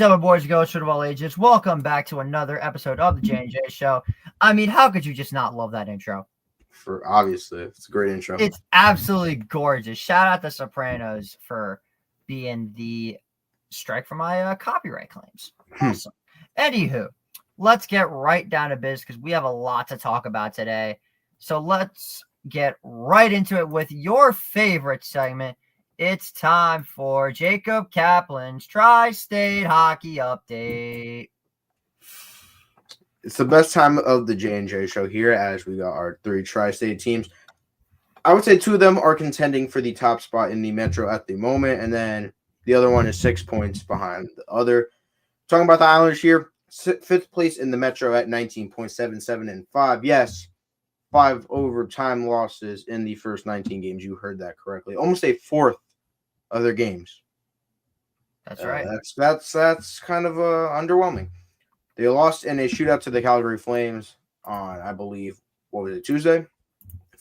gentlemen, boys and girls, children of all ages, welcome back to another episode of the J&J Show. I mean, how could you just not love that intro? Obviously, it's a great intro. It's absolutely gorgeous. Shout out the Sopranos for being the strike for my copyright claims. Awesome. Anywho, let's get right down to biz because we have a lot to talk about today. So let's get right into it with your favorite segment. It's time for Jacob Kaplan's Tri-State Hockey Update. It's the best time of the J&J Show here as we got our three Tri-State teams. I would say two of them are contending for the top spot in the Metro at the moment, and then the other one is 6 points behind the other. Talking about the Islanders here, fifth place in the Metro at 19.77 and 5. Yes, 5 overtime losses in the first 19 games. You heard that correctly. Almost a fourth of their games. That's right. That's kind of underwhelming. They lost in a shootout to the Calgary Flames on, I believe, what was it, Tuesday?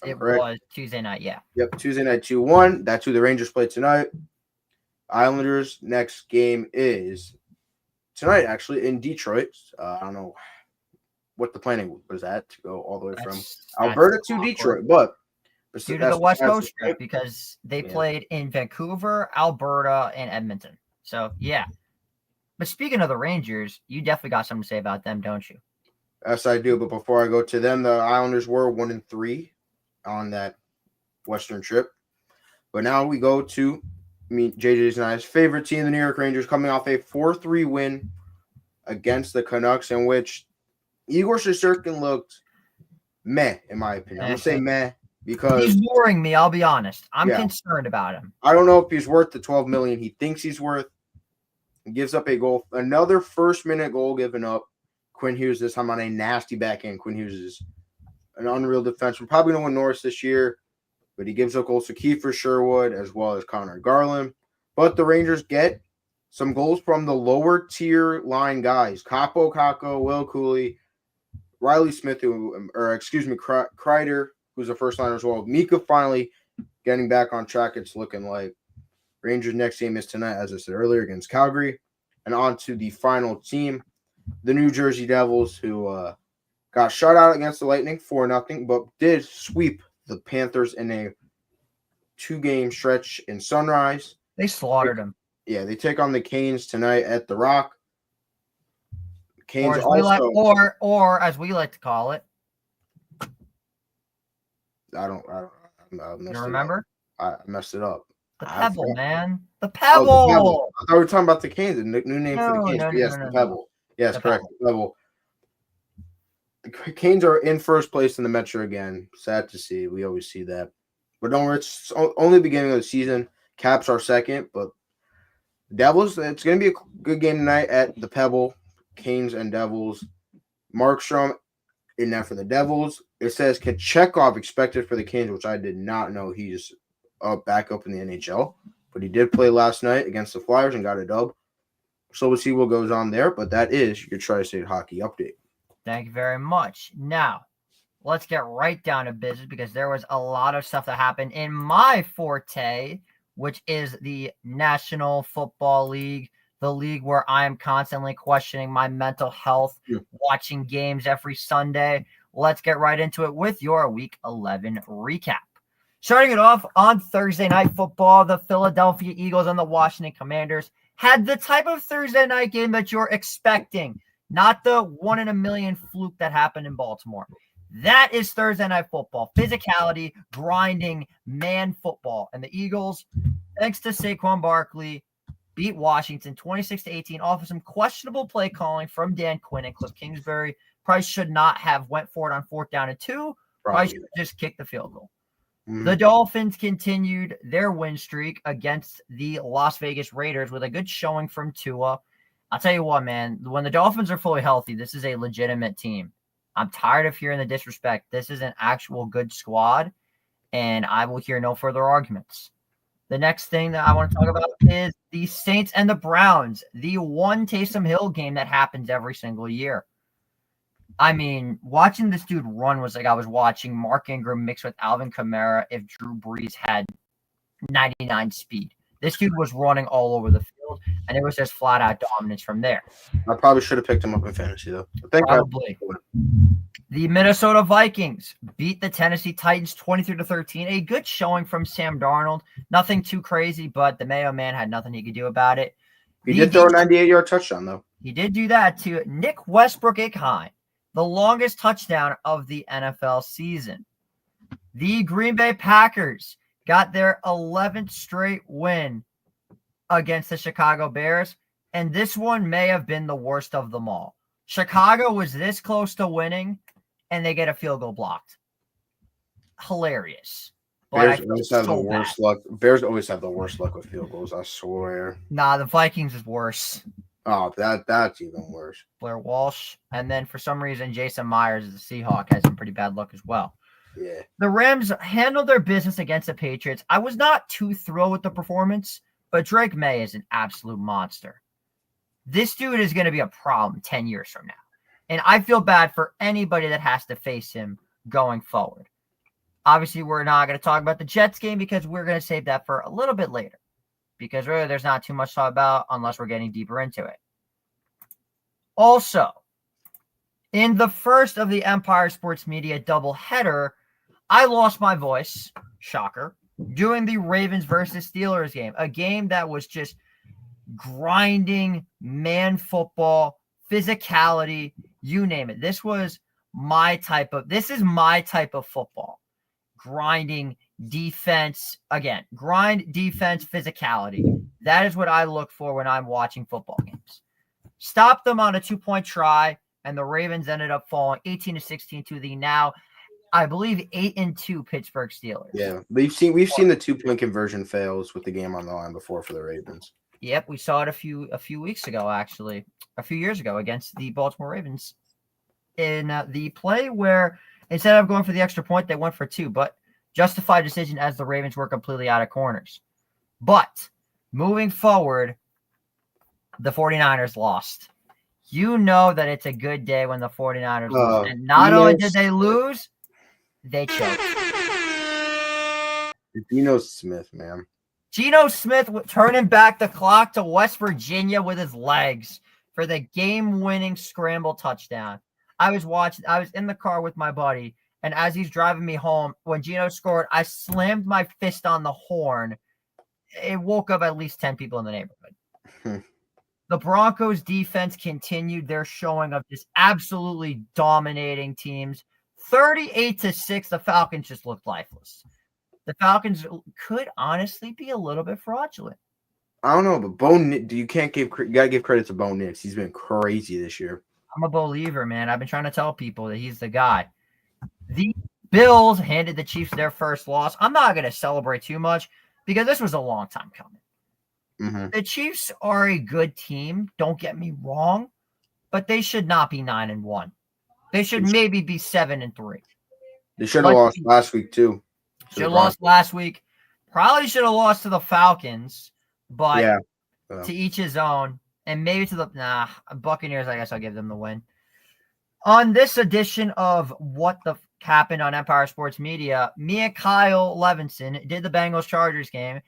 It was Tuesday night, yeah. Yep, Tuesday night 2-1. That's who the Rangers play tonight. Islanders' next game is tonight, actually, in Detroit. I don't know what the planning was at to go all the way from Alberta to Detroit, but due to the West Coast trip because they played in Vancouver, Alberta, and Edmonton. So, yeah. But speaking of the Rangers, you definitely got something to say about them, don't you? Yes, I do. But before I go to them, the Islanders were 1-3 on that Western trip. But now we go to JJ's and I's favorite team, the New York Rangers, coming off a 4-3 win against the Canucks, in which Igor Shesterkin looked meh, in my opinion. I'm going to say meh because he's boring me, I'll be honest. I'm concerned about him. I don't know if he's worth the $12 million he thinks he's worth. He gives up a goal. Another first-minute goal given up. Quinn Hughes this time on a nasty backhand. Quinn Hughes is an unreal defenseman. Probably going to win Norris this year, but he gives up goals to Kiefer Sherwood as well as Connor Garland. But the Rangers get some goals from the lower-tier line guys. Capo Caco, Will Cooley, Riley Smith, Kreider, who's a first liner as well. Mika finally getting back on track. It's looking like Rangers' next game is tonight, as I said earlier, against Calgary. And on to the final team, the New Jersey Devils, who got shut out against the Lightning 4-0, but did sweep the Panthers in a 2-game stretch in Sunrise. They slaughtered them. Yeah, they take on the Canes tonight at the Rock. Canes or as we like to call it. I don't you remember? I messed it up. The Pebble, man. The Pebble. Oh, the Pebble. I thought we were talking about the Canes, the new name for the Canes. The Pebble. Yes, correct. The Pebble. The Canes are in first place in the Metro again. Sad to see. We always see that. But don't worry, it's only the beginning of the season. Caps are second, but Devils, it's going to be a good game tonight at the Pebble. Canes and Devils. Markstrom in there for the Devils. It says Kachekov expected for the Canes, which I did not know. He's back up in the NHL. But he did play last night against the Flyers and got a dub. So we'll see what goes on there. But that is your Tri-State Hockey Update. Thank you very much. Now, let's get right down to business because there was a lot of stuff that happened in my forte, which is the National Football League, the league where I am constantly questioning my mental health, watching games every Sunday. Let's get right into it with your Week 11 recap. Starting it off on Thursday Night Football, the Philadelphia Eagles and the Washington Commanders had the type of Thursday night game that you're expecting, not the 1 in a million fluke that happened in Baltimore. That is Thursday Night Football. Physicality, grinding, man football. And the Eagles, thanks to Saquon Barkley, beat Washington 26-18 off of some questionable play calling from Dan Quinn and Cliff Kingsbury. Price should not have went for it on 4th down and 2. Price should just kick the field goal. The Dolphins continued their win streak against the Las Vegas Raiders with a good showing from Tua. I'll tell you what, man, when the Dolphins are fully healthy, this is a legitimate team. I'm tired of hearing the disrespect. This is an actual good squad, and I will hear no further arguments. The next thing that I want to talk about is the Saints and the Browns, the one Taysom Hill game that happens every single year. I mean, watching this dude run was like I was watching Mark Ingram mixed with Alvin Kamara if Drew Brees had 99 speed. This dude was running all over the field, And it was just flat out dominance from there. I probably should have picked him up in fantasy though. I think Probably. The Minnesota Vikings beat the Tennessee Titans 23-13. A good showing from Sam Darnold. Nothing too crazy, but the Mayo man had nothing he could do about it. He did throw a 98-yard touchdown though. He did do that to Nick Westbrook-Ikhine, the longest touchdown of the NFL season. The Green Bay Packers got their 11th straight win against the Chicago Bears, and this one may have been the worst of them all. Chicago was this close to winning, and they get a field goal blocked. Hilarious. Bears always have the worst luck. Bears always have the worst luck with field goals, I swear. Nah, the Vikings is worse. Oh, that's even worse. Blair Walsh. And then for some reason, Jason Myers, the Seahawk, has some pretty bad luck as well. Yeah. The Rams handled their business against the Patriots. I was not too thrilled with the performance, but Drake May is an absolute monster. This dude is going to be a problem 10 years from now. And I feel bad for anybody that has to face him going forward. Obviously, we're not going to talk about the Jets game because we're going to save that for a little bit later. Because really, there's not too much to talk about unless we're getting deeper into it. Also, in the first of the Empire Sports Media doubleheader, I lost my voice, shocker, doing the Ravens versus Steelers game. A game that was just grinding, man football, physicality, you name it. This is my type of football. Grinding, defense, again, grind, defense, physicality. That is what I look for when I'm watching football games. Stopped them on a 2-point try, and the Ravens ended up falling 18-16 to the now, I believe, 8-2 Pittsburgh Steelers. Yeah, we've seen the 2-point conversion fails with the game on the line before for the Ravens. Yep, we saw it a few weeks ago, actually, a few years ago against the Baltimore Ravens in the play where instead of going for the extra point, they went for 2, but justified decision as the Ravens were completely out of corners. But moving forward, the 49ers lost. You know that it's a good day when the 49ers lose. And not only did they lose, they choked. Geno Smith, man. Geno Smith turning back the clock to West Virginia with his legs for the game-winning scramble touchdown. I was in the car with my buddy, and as he's driving me home, when Geno scored, I slammed my fist on the horn. It woke up at least 10 people in the neighborhood. The Broncos defense continued their showing of just absolutely dominating teams. 38-6, the Falcons just looked lifeless. The Falcons could honestly be a little bit fraudulent. I don't know, but you gotta give credit to Bo Nix. He's been crazy this year. I'm a believer, man. I've been trying to tell people that he's the guy. The Bills handed the Chiefs their first loss. I'm not going to celebrate too much because this was a long time coming. Mm-hmm. The Chiefs are a good team. Don't get me wrong, but they should not be 9-1. They should maybe be 7-3. They should have lost last week too. Should have lost last week. Probably should have lost to the Falcons, but to each his own. And maybe to the Buccaneers, I guess I'll give them the win. On this edition of What the Happened on Empire Sports Media, me and Kyle Levinson did the Bengals-Chargers game,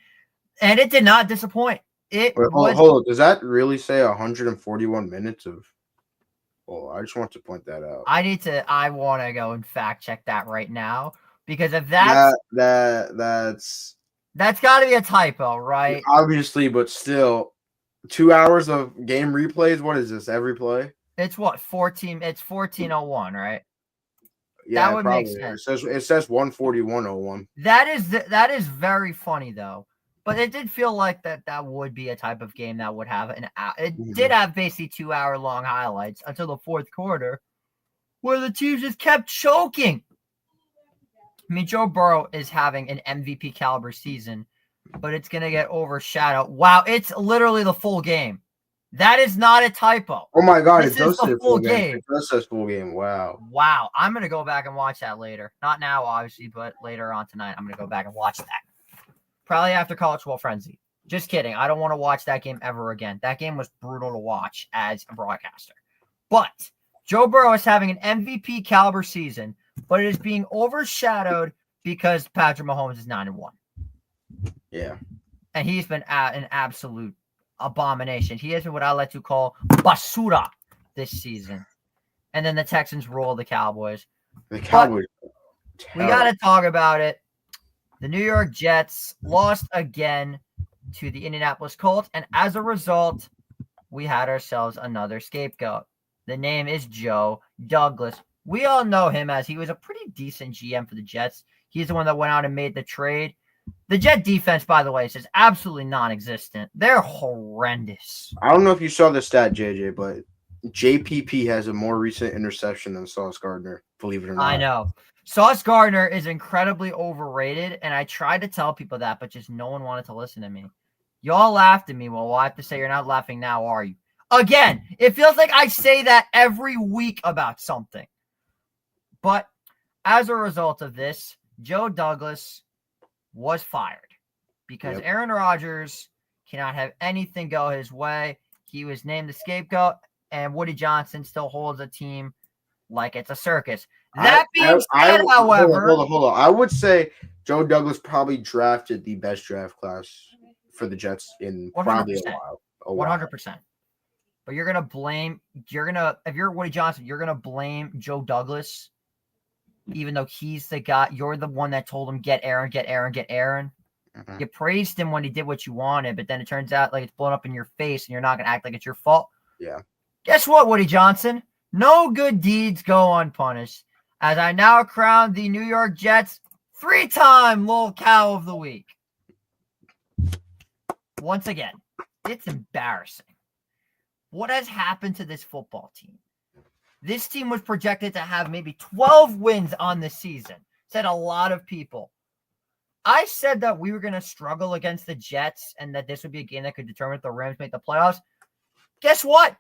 and it did not disappoint. Hold on. Does that really say 141 minutes of – oh, I just want to point that out. I want to go and fact-check that right now, because if that's got to be a typo, right? Obviously, but still – 2 hours of game replays. What is this? Every play? It's what 14. It's 14:01, right? Yeah, that would make sense. It says 141:01. That is very funny though. But it did feel like that would be a type of game that would have an. It did have basically 2 hour long highlights until the fourth quarter, where the teams just kept choking. I mean, Joe Burrow is having an MVP caliber season, but it's going to get overshadowed. Wow, it's literally the full game. That is not a typo. Oh, my God. This is the full game. It does say full game. Wow. Wow. I'm going to go back and watch that later. Not now, obviously, but later on tonight, I'm going to go back and watch that. Probably after College Football Frenzy. Just kidding. I don't want to watch that game ever again. That game was brutal to watch as a broadcaster. But Joe Burrow is having an MVP caliber season, but it is being overshadowed because Patrick Mahomes is 9-1. Yeah. And he's been an absolute abomination. He is what I like to call basura this season. And then the Texans roll the Cowboys. The Cowboys. We got to talk about it. The New York Jets lost again to the Indianapolis Colts. And as a result, we had ourselves another scapegoat. The name is Joe Douglas. We all know him as he was a pretty decent GM for the Jets. He's the one that went out and made the trade. The Jet defense, by the way, is absolutely non-existent. They're horrendous. I don't know if you saw the stat, JJ, but JPP has a more recent interception than Sauce Gardner, believe it or not. I know. Sauce Gardner is incredibly overrated, and I tried to tell people that, but just no one wanted to listen to me. Y'all laughed at me. Well, I have to say you're not laughing now, are you? Again, it feels like I say that every week about something. But as a result of this, Joe Douglas was fired because Aaron Rodgers cannot have anything go his way. He was named the scapegoat, and Woody Johnson still holds a team like it's a circus. That being said, however... Hold on. I would say Joe Douglas probably drafted the best draft class for the Jets in 100%. Probably a while. 100%. But if you're Woody Johnson, you're going to blame Joe Douglas, even though he's the guy. You're the one that told him, get Aaron. Mm-hmm. You praised him when he did what you wanted, but then it turns out like it's blown up in your face and you're not going to act like it's your fault. Yeah. Guess what, Woody Johnson? No good deeds go unpunished, as I now crown the New York Jets 3-time Lol Cow of the Week. Once again, it's embarrassing. What has happened to this football team? This team was projected to have maybe 12 wins on the season, said a lot of people. I said that we were going to struggle against the Jets and that this would be a game that could determine if the Rams make the playoffs. Guess what?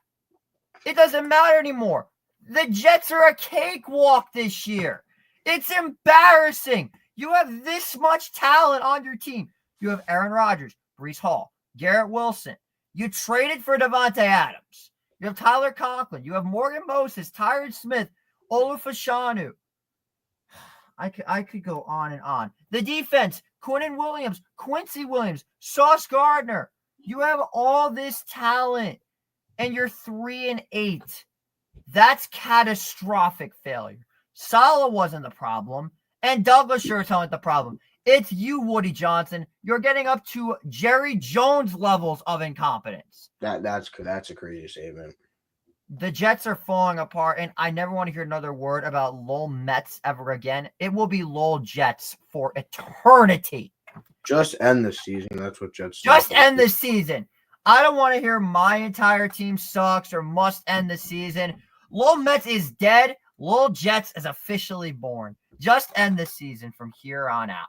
It doesn't matter anymore. The Jets are a cakewalk this year. It's embarrassing. You have this much talent on your team. You have Aaron Rodgers, Breece Hall, Garrett Wilson. You traded for Devontae Adams. You have Tyler Conklin. You have Morgan Moses, Tyron Smith, Olu Fashanu. I could go on and on. The defense, Quincy Williams, Sauce Gardner. You have all this talent, and you're 3-8. That's catastrophic failure. Saleh wasn't the problem, and Douglas sure isn't the problem. It's you, Woody Johnson. You're getting up to Jerry Jones levels of incompetence. That's a crazy statement. The Jets are falling apart, and I never want to hear another word about Lol Mets ever again. It will be Lol Jets for eternity. Just end the season. That's what Jets do. Just end the season. I don't want to hear my entire team sucks or must end the season. Lol Mets is dead. Lol Jets is officially born. Just end the season from here on out.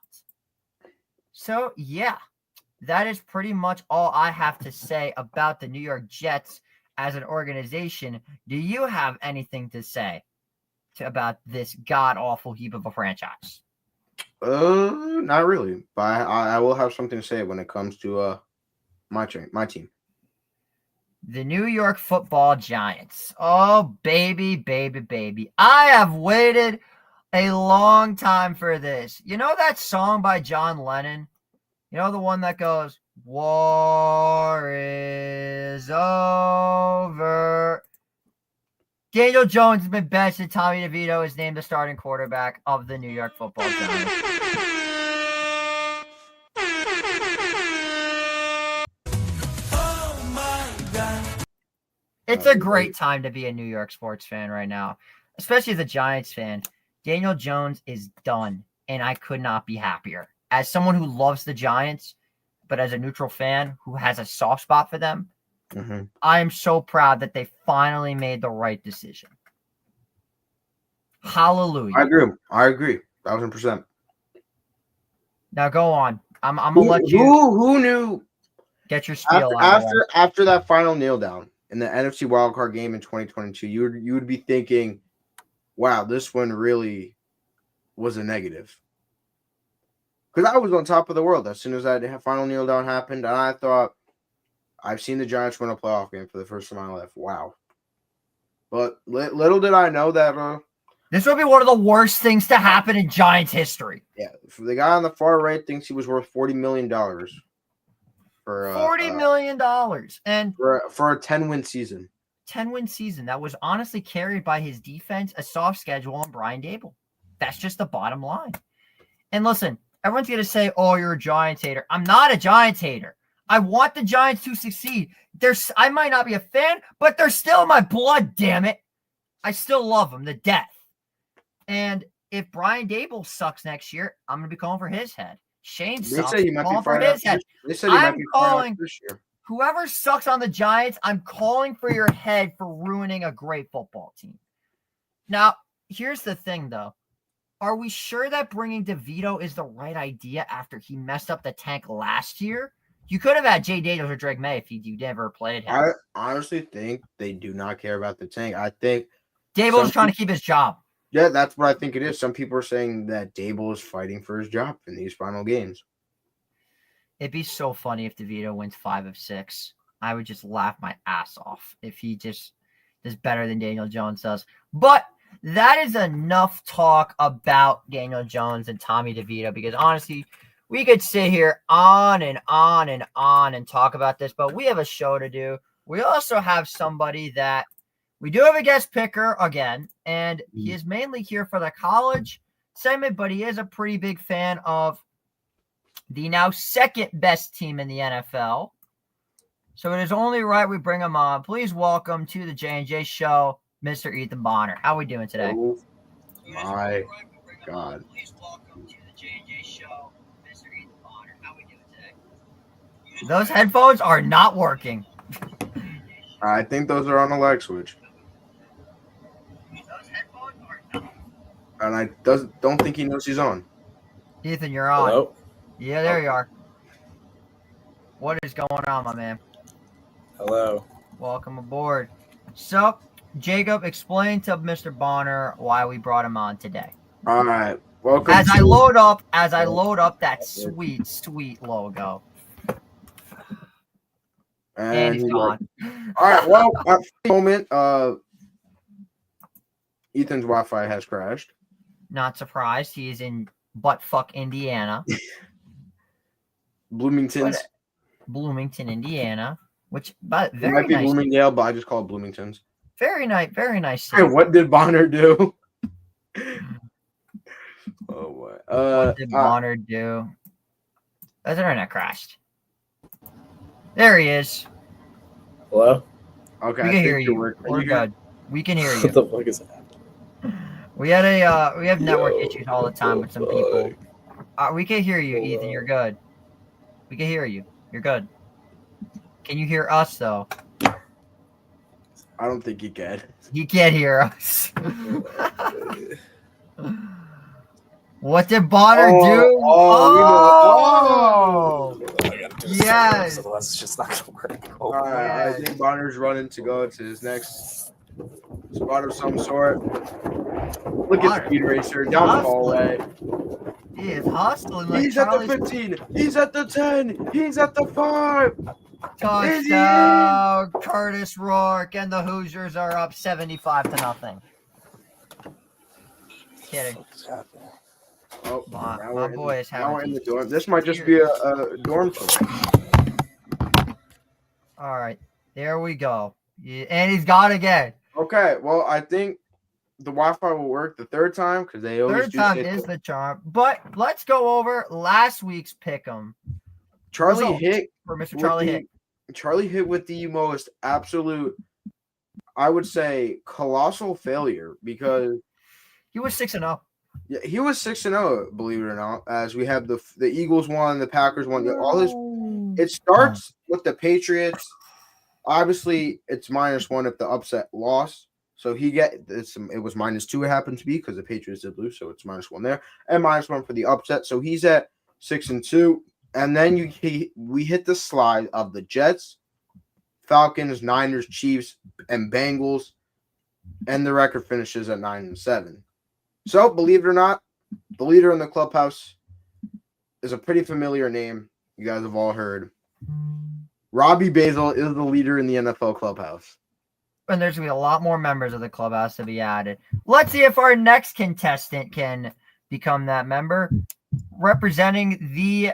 So, yeah, that is pretty much all I have to say about the New York Jets as an organization. Do you have anything to say about this god-awful heap of a franchise? Not really. But I will have something to say when it comes to my team. The New York Football Giants. Oh, baby, baby, baby. I have waited a long time for this. You know that song by John Lennon? You know the one that goes, war is over. Daniel Jones has been benched and Tommy DeVito is named the starting quarterback of the New York Football Giants. It's a great time to be a New York sports fan right now, especially as a Giants fan. Daniel Jones is done, and I could not be happier. As someone who loves the Giants, but as a neutral fan who has a soft spot for them, I am so proud that they finally made the right decision. Hallelujah. I agree. 1,000%. Now go on. I'm gonna let you. Who knew? Get your spiel after that final kneel down in the NFC wildcard game in 2022. You would be thinking, wow, this one really was a negative. Because I was on top of the world as soon as that final kneel down happened, and I thought, I've seen the Giants win a playoff game for the first time in my life. Wow. But little did I know that this would be one of the worst things to happen in Giants history. Yeah, the guy on the far right thinks he was worth $40 million. for $40 million and for a 10-win season. 10-win season that was honestly carried by his defense, a soft schedule, and Brian Dable. That's just the bottom line. And listen, everyone's going to say, oh, you're a Giants hater. I'm not a Giants hater. I want the Giants to succeed. I might not be a fan, but they're still in my blood, damn it. I still love them to death. And if Brian Dable sucks next year, I'm going to be calling for his head. Shane sucks. They say you might be for his head. They said you might be calling this year. Whoever sucks on the Giants, I'm calling for your head for ruining a great football team. Now, here's the thing, though. Are we sure that bringing DeVito is the right idea after he messed up the tank last year? You could have had Jay Daniels or Drake May if you never played him. I honestly think they do not care about the tank. I think Dable's trying to keep his job. Yeah, that's what I think it is. Some people are saying that Dable is fighting for his job in these final games. It'd be so funny if DeVito wins 5 of 6. I would just laugh my ass off if he just does better than Daniel Jones does. But that is enough talk about Daniel Jones and Tommy DeVito, because honestly, we could sit here on and on and on and talk about this, but we have a show to do. We also have somebody that we do have a guest picker again, and he is mainly here for the college segment, but he is a pretty big fan of the now second best team in the NFL. So it is only right we bring him on. Please welcome to the J&J show, Mr. Ethan Bonner. How are we doing today? Oh my God. Please welcome to the J&J show, Mr. Ethan Bonner. How are we doing today? Those headphones are not working. I think those are on a leg switch. Those headphones are not. And I don't think he knows he's on. Ethan, you're on. Hello? Yeah, there you are. What is going on, my man? Hello. Welcome aboard. So, Jacob, explain to Mr. Bonner why we brought him on today. All right. Welcome. As I load up that sweet, sweet logo. And he's gone. All right. Well, at the moment, Ethan's Wi-Fi has crashed. Not surprised. He is in buttfuck Indiana. Bloomington, Indiana. Which, but it very might be nice. Bloomingdale, but I just call it Bloomington's. Very nice. Hey, what did Bonner do? Oh what? What did Bonner do? His internet crashed. There he is. Hello? Okay, We I can think hear you. Are We're you good. We can hear What you. the fuck is that? We have network Yo, issues all the time with some what the people. We can hear you, Ethan. You're good. We can hear you. You're good. Can you hear us though? I don't think he can. You can't hear us. What did Bonner do? Oh, I gotta do this Yes. otherwise it's just not gonna work. Oh, All right, Yes. I think Bonner's running to go to his next spot of some sort. Look Bonner. at Speed Racer down the hallway. He is hustling like He's at the Charlie's 15. He's at the 10. He's at the 5. touchdown. Curtis Rourke and the Hoosiers are up 75-0. Kidding. What's happening? Oh, My now we're in boy is now we're having in the some dorm. This might just be a dorm tour. All right, there we go. Yeah, and he's gone again. Okay, well, I think the Wi-Fi will work the third time because they always Third do. time say is the charm. But let's go over last week's pick'em Charlie result hit for Mr. with Charlie the- Hick. Charlie hit with the most absolute, I would say, colossal failure because He was 6-0. yeah, he was 6-0, believe it or not. As we have the Eagles won, the Packers won. All his it starts with the Patriots. Obviously, it's -1 if the upset loss. So it was -2. It happened to be because the Patriots did lose, so it's -1 there and -1 for the upset. So he's at 6-2, and then we hit the slide of the Jets, Falcons, Niners, Chiefs, and Bengals, and the record finishes at 9-7. So believe it or not, the leader in the clubhouse is a pretty familiar name. You guys have all heard. Robbie Basil is the leader in the NFL clubhouse. And there's going to be a lot more members of the clubhouse to be added. Let's see if our next contestant can become that member. Representing the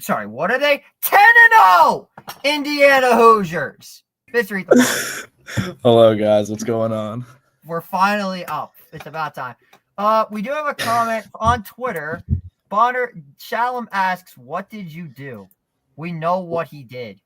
Sorry, what are they? 10-0! Indiana Hoosiers. Mr. Ethan. Hello, guys. What's going on? We're finally up. It's about time. We do have a comment on Twitter. Bonner Shalom asks, "What did you do?" We know what he did.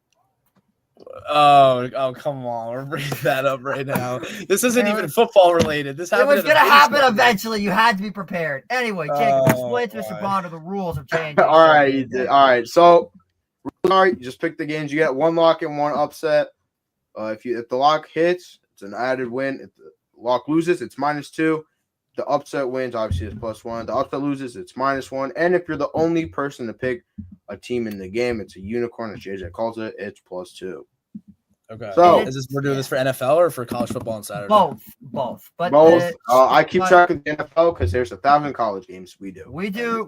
Oh, come on. We're bringing that up right now. This isn't even football related. This It happened. was going to happen eventually. You had to be prepared. Anyway, Jacob, explain to Mr. boy. Bonner the rules of changing. All right, you did. All right. So, you just pick the games. You get one lock and one upset. If the lock hits, it's an added win. If the lock loses, it's -2. The upset wins, obviously, it's +1. The upset loses, it's -1. And if you're the only person to pick a team in the game, it's a unicorn, as JJ calls it. It's +2. Okay. So- we're doing this for NFL or for college football on Saturday? Both. But Both. I keep track of the NFL because there's 1,000 college games we do. We do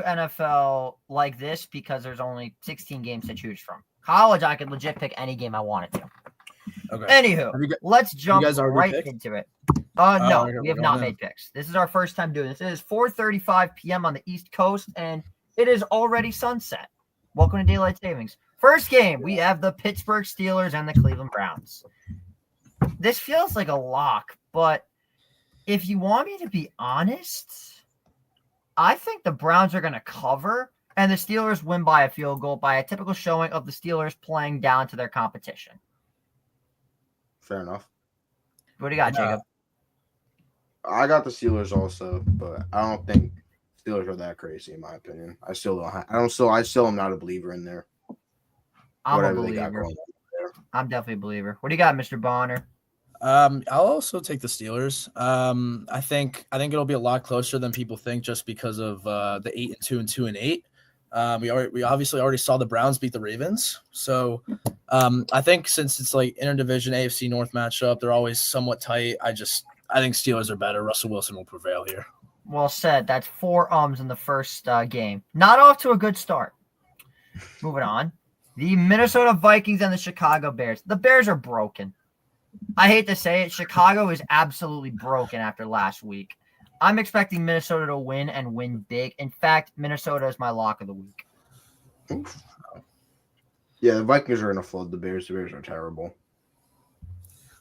NFL like this because there's only 16 games to choose from. College, I could legit pick any game I wanted to. Okay. Anywho, Have you gu- let's jump guys already right picked? into it. Oh, No, okay, we we're have going not now. made picks. This is our first time doing this. It is 4:35 p.m. on the East Coast, and it is already sunset. Welcome to Daylight Savings. First game, we have the Pittsburgh Steelers and the Cleveland Browns. This feels like a lock, but if you want me to be honest, I think the Browns are going to cover, and the Steelers win by a field goal by a typical showing of the Steelers playing down to their competition. Fair enough. What do you got, Jacob? I got the Steelers also, but I don't think Steelers are that crazy in my opinion. I still am not a believer in there. I'm a Whatever they got believer. going on. I'm definitely a believer. What do you got, Mr. Bonner? I'll also take the Steelers. I think it'll be a lot closer than people think, just because of the 8-2 and 2-8. We obviously already saw the Browns beat the Ravens, so I think since it's like interdivision AFC North matchup, they're always somewhat tight. I think Steelers are better. Russell Wilson will prevail here. Well said. That's 4 ums in the first game. Not off to a good start. Moving on. The Minnesota Vikings and the Chicago Bears. The Bears are broken. I hate to say it. Chicago is absolutely broken after last week. I'm expecting Minnesota to win and win big. In fact, Minnesota is my lock of the week. Oof. Yeah, the Vikings are going to flood the Bears. The Bears are terrible.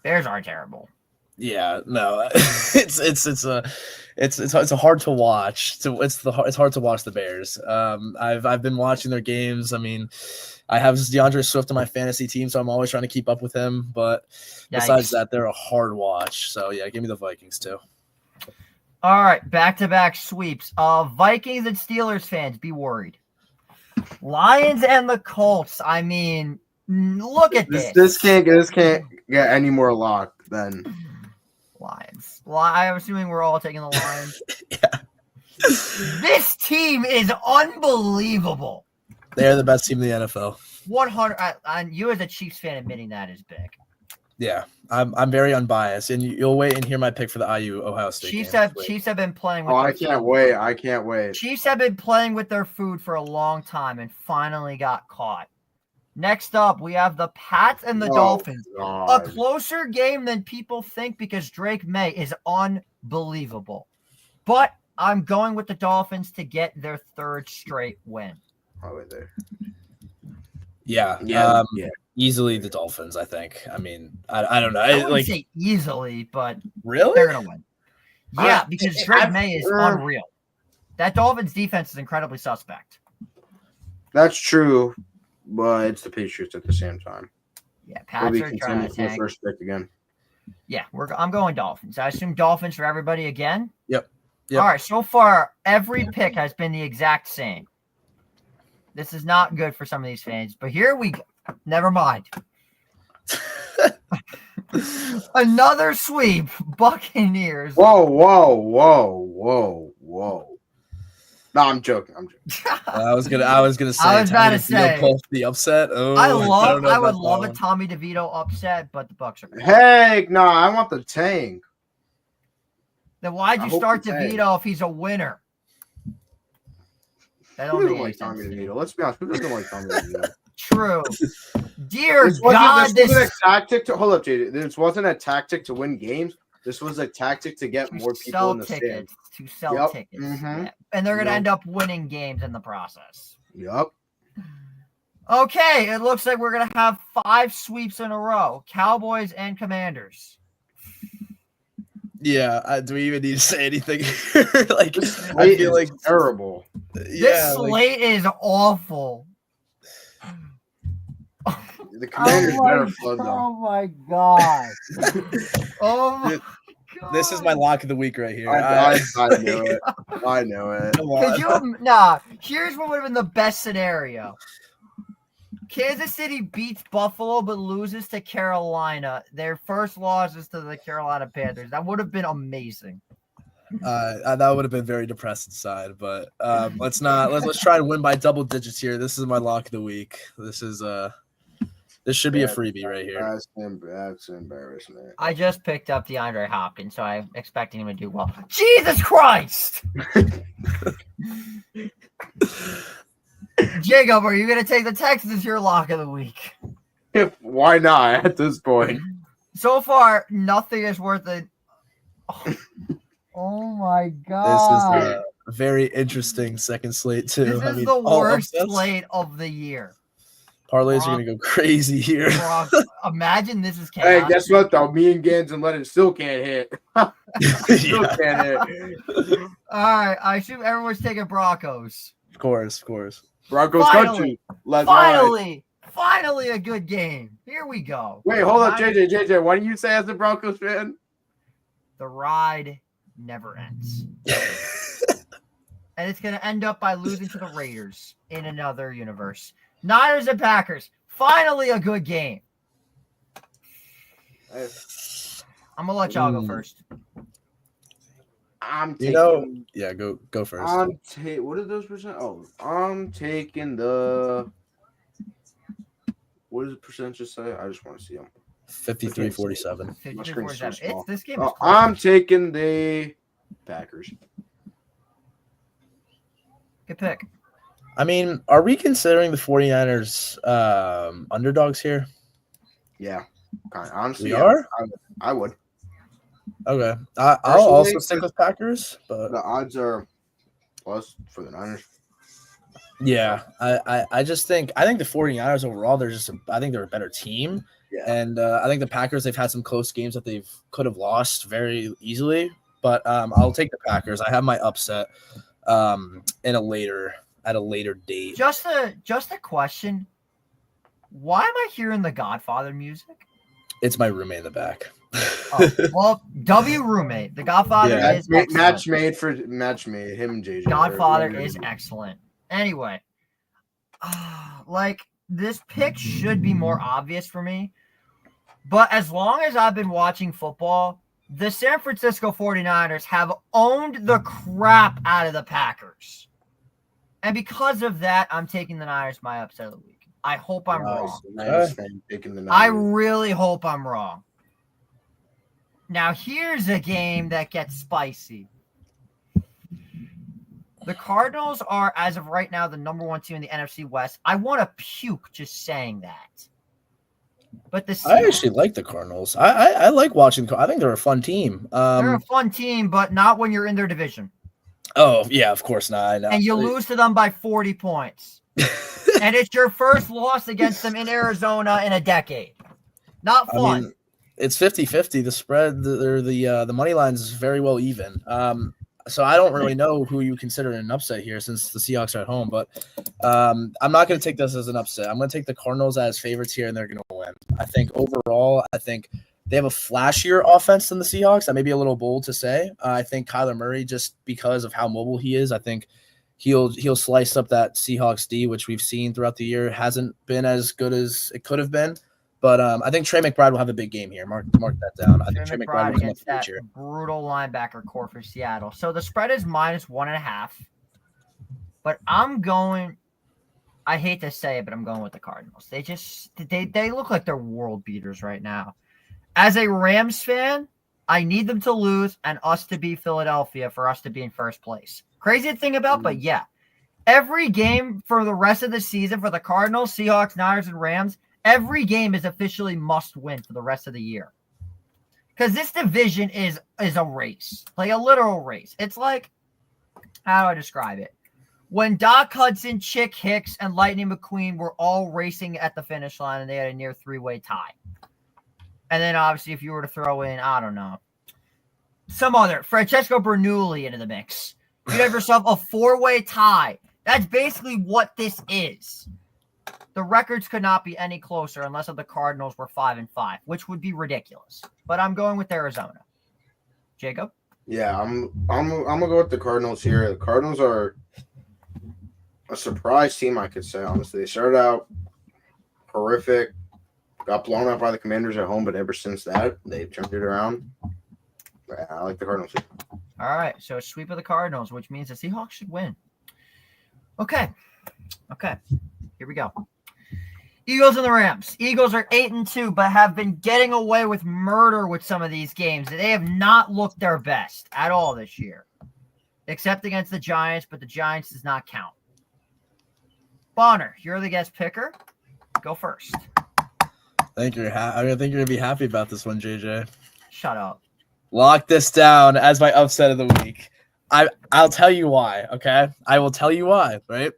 Bears are terrible. Yeah, no, it's hard to watch. It's hard to watch the Bears. I've been watching their games. I mean, I have DeAndre Swift on my fantasy team, so I'm always trying to keep up with him. But besides that, they're a hard watch. So yeah, give me the Vikings too. All right, back-to-back sweeps. Vikings and Steelers fans, be worried. Lions and the Colts. I mean, look at this. This can't get any more lock than Lions. Well, I'm assuming we're all taking the Lions. Yeah. This team is unbelievable. They're the best team in the NFL. 100. And you as a Chiefs fan admitting that is big. Yeah, I'm very unbiased, and you'll wait and hear my pick for the IU Ohio State. Chiefs game. have been playing with I can't wait. I can't wait. Chiefs have been playing with their food for a long time and finally got caught. Next up, we have the Pats and the Dolphins. A God. closer game than people think because Drake May is unbelievable. But I'm going with the Dolphins to get their 3rd straight win. Oh, wait there. Yeah, Yeah. easily the Dolphins. I think. I mean, I don't know. I wouldn't Like say easily, but really? they're going to win. Yeah, I- because Drake I've May is heard- unreal. That Dolphins defense is incredibly suspect. That's true, but it's the Patriots at the same time. Yeah, We'll Pats be are trying contending to for the tank. first pick again. Yeah, I'm going Dolphins. I assume Dolphins for everybody again? Yep. All right, so far, every pick has been the exact same. This is not good for some of these fans, but here we go. Never mind. Another sweep. Buccaneers. Whoa. No, I'm joking. I was gonna say. I was about to Tommy DeVito say. pulled the upset. Oh, I don't know would about love that a Tommy DeVito upset, but the Bucs are good. Heck, no, I want the tank. Then why'd I you hope start you say. DeVito if he's a winner? That Who don't doesn't make any like Tommy sense. DeVito? Let's be honest. Who doesn't like Tommy DeVito? True. Dear This God, wasn't a tactic to hold up, JD. This wasn't a tactic to win games. This was a tactic to get more people in the stands. To sell Yep. tickets. Mhm. Yeah. And they're going to Yep. end up winning games in the process. Yup. Okay, it looks like we're gonna have 5 sweeps in a row: Cowboys and Commanders. Yeah, do we even need to say anything here? Like, This I slate feel is like terrible. This slate is awful. The Commanders better flood them. Oh my god. Oh my god. this is my lock of the week right here. I knew it. I knew it. Come Could on. you here's what would have been the best scenario. Kansas City beats Buffalo but loses to Carolina. Their first loss is to the Carolina Panthers. That would have been amazing. That would have been very depressed inside, but let's try and win by double digits here. This is my lock of the week. This should be a freebie right here. That's embarrassment. I just picked up DeAndre Hopkins, so I'm expecting him to do well. Jesus Christ! Jacob, are you going to take the Texans as your lock of the week? Why not at this point? So far, nothing is worth it. Oh my This god! is a very interesting second slate too. This is the worst slate of the year. Parlays are gonna go crazy here. Imagine this is Hey, chaos. guess what though? Me and Gans and Lennon still can't hit. Still Yeah, can't hit. All right, I assume everyone's taking Broncos. of course. Broncos Finally. country. Let's ride. Finally a good game. Here we go. Wait, hold up, JJ. What do you say as a Broncos fan? The ride never ends. And it's going to end up by losing to the Raiders in another universe. Niners and Packers. Finally a good game. I'm going to let y'all go first. I'm taking. Go first. What are those percent? Oh, I'm taking the. What does the percentage say? I just want to see them. 53-47. 53-47. This game is close. I'm taking the Packers. Good pick. I mean, are we considering the 49ers underdogs here? Yeah, honestly, We yeah, are? I would. Okay. I'll also stick with Packers, but The odds are plus for the Niners. yeah, I just think the 49ers overall, I think they're a better team. Yeah. And I think the Packers, they've had some close games that they've could have lost very easily. But I'll take the Packers. I have my upset at a later date. Just a question. Why am I hearing the Godfather music? It's my roommate in the back. Oh, well, W roommate. The Godfather Yeah. is excellent. Match made. Him and JJ. Godfather is excellent. Anyway, like this pick should be more obvious for me. But as long as I've been watching football, the San Francisco 49ers have owned the crap out of the Packers. And because of that, I'm taking the Niners my upset of the week. I hope I'm wrong. Niners fan taking the I Niners. really hope I'm wrong. Now, here's a game that gets spicy. The Cardinals are, as of right now, the number 1 team in the NFC West. I want to puke just saying that. But the I actually like the Cardinals. I like watching. I think they're a fun team. they're a fun team, but not when you're in their division. Oh yeah, of course not. I know. And you lose to them by 40 points. And it's your first loss against them in Arizona in a decade. Not fun. I mean, it's 50-50. The spread, the money lines is very well even. So I don't really know who you consider an upset here since the Seahawks are at home. But I'm not going to take this as an upset. I'm going to take the Cardinals as favorites here, and they're going to win. I think overall, they have a flashier offense than the Seahawks. That may be a little bold to say. I think Kyler Murray, just because of how mobile he is, I think he'll slice up that Seahawks D, which we've seen throughout the year hasn't been as good as it could have been. But I think Trey McBride will have a big game here. Mark that down. I think Trey McBride will come up against that future. brutal linebacker core for Seattle. So the spread is -1.5. But I'm going. I hate to say it, but I'm going with the Cardinals. They look like they're world beaters right now. As a Rams fan, I need them to lose and us to be Philadelphia for us to be in first place. Crazy to think about, but yeah. Every game for the rest of the season for the Cardinals, Seahawks, Niners, and Rams, every game is officially must win for the rest of the year. Because this division is a race, like a literal race. It's like, how do I describe it? when Doc Hudson, Chick Hicks, and Lightning McQueen were all racing at the finish line and they had a near three-way tie. And then obviously if you were to throw in, I don't know, some other Francesco Bernoulli into the mix, you'd have yourself a four-way tie. That's basically what this is. The records could not be any closer unless the Cardinals were 5-5, which would be ridiculous. But I'm going with Arizona. Jacob? Yeah, I'm gonna go with the Cardinals here. The Cardinals are a surprise team, I could say, honestly. They started out horrific, got blown out by the Commanders at home, but ever since that, they've turned it around. Yeah, I like the Cardinals here. All right, so a sweep of the Cardinals, which means the Seahawks should win. Okay, here we go. Eagles and the Rams. Eagles are 8-2, but have been getting away with murder with some of these games. They have not looked their best at all this year, except against the Giants, but the Giants does not count. Bonner, you're the guest picker. Go first. I think you're gonna be happy about this one, JJ. Shut up. Lock this down as my upset of the week. I'll tell you why. Okay, I will tell you why. Right.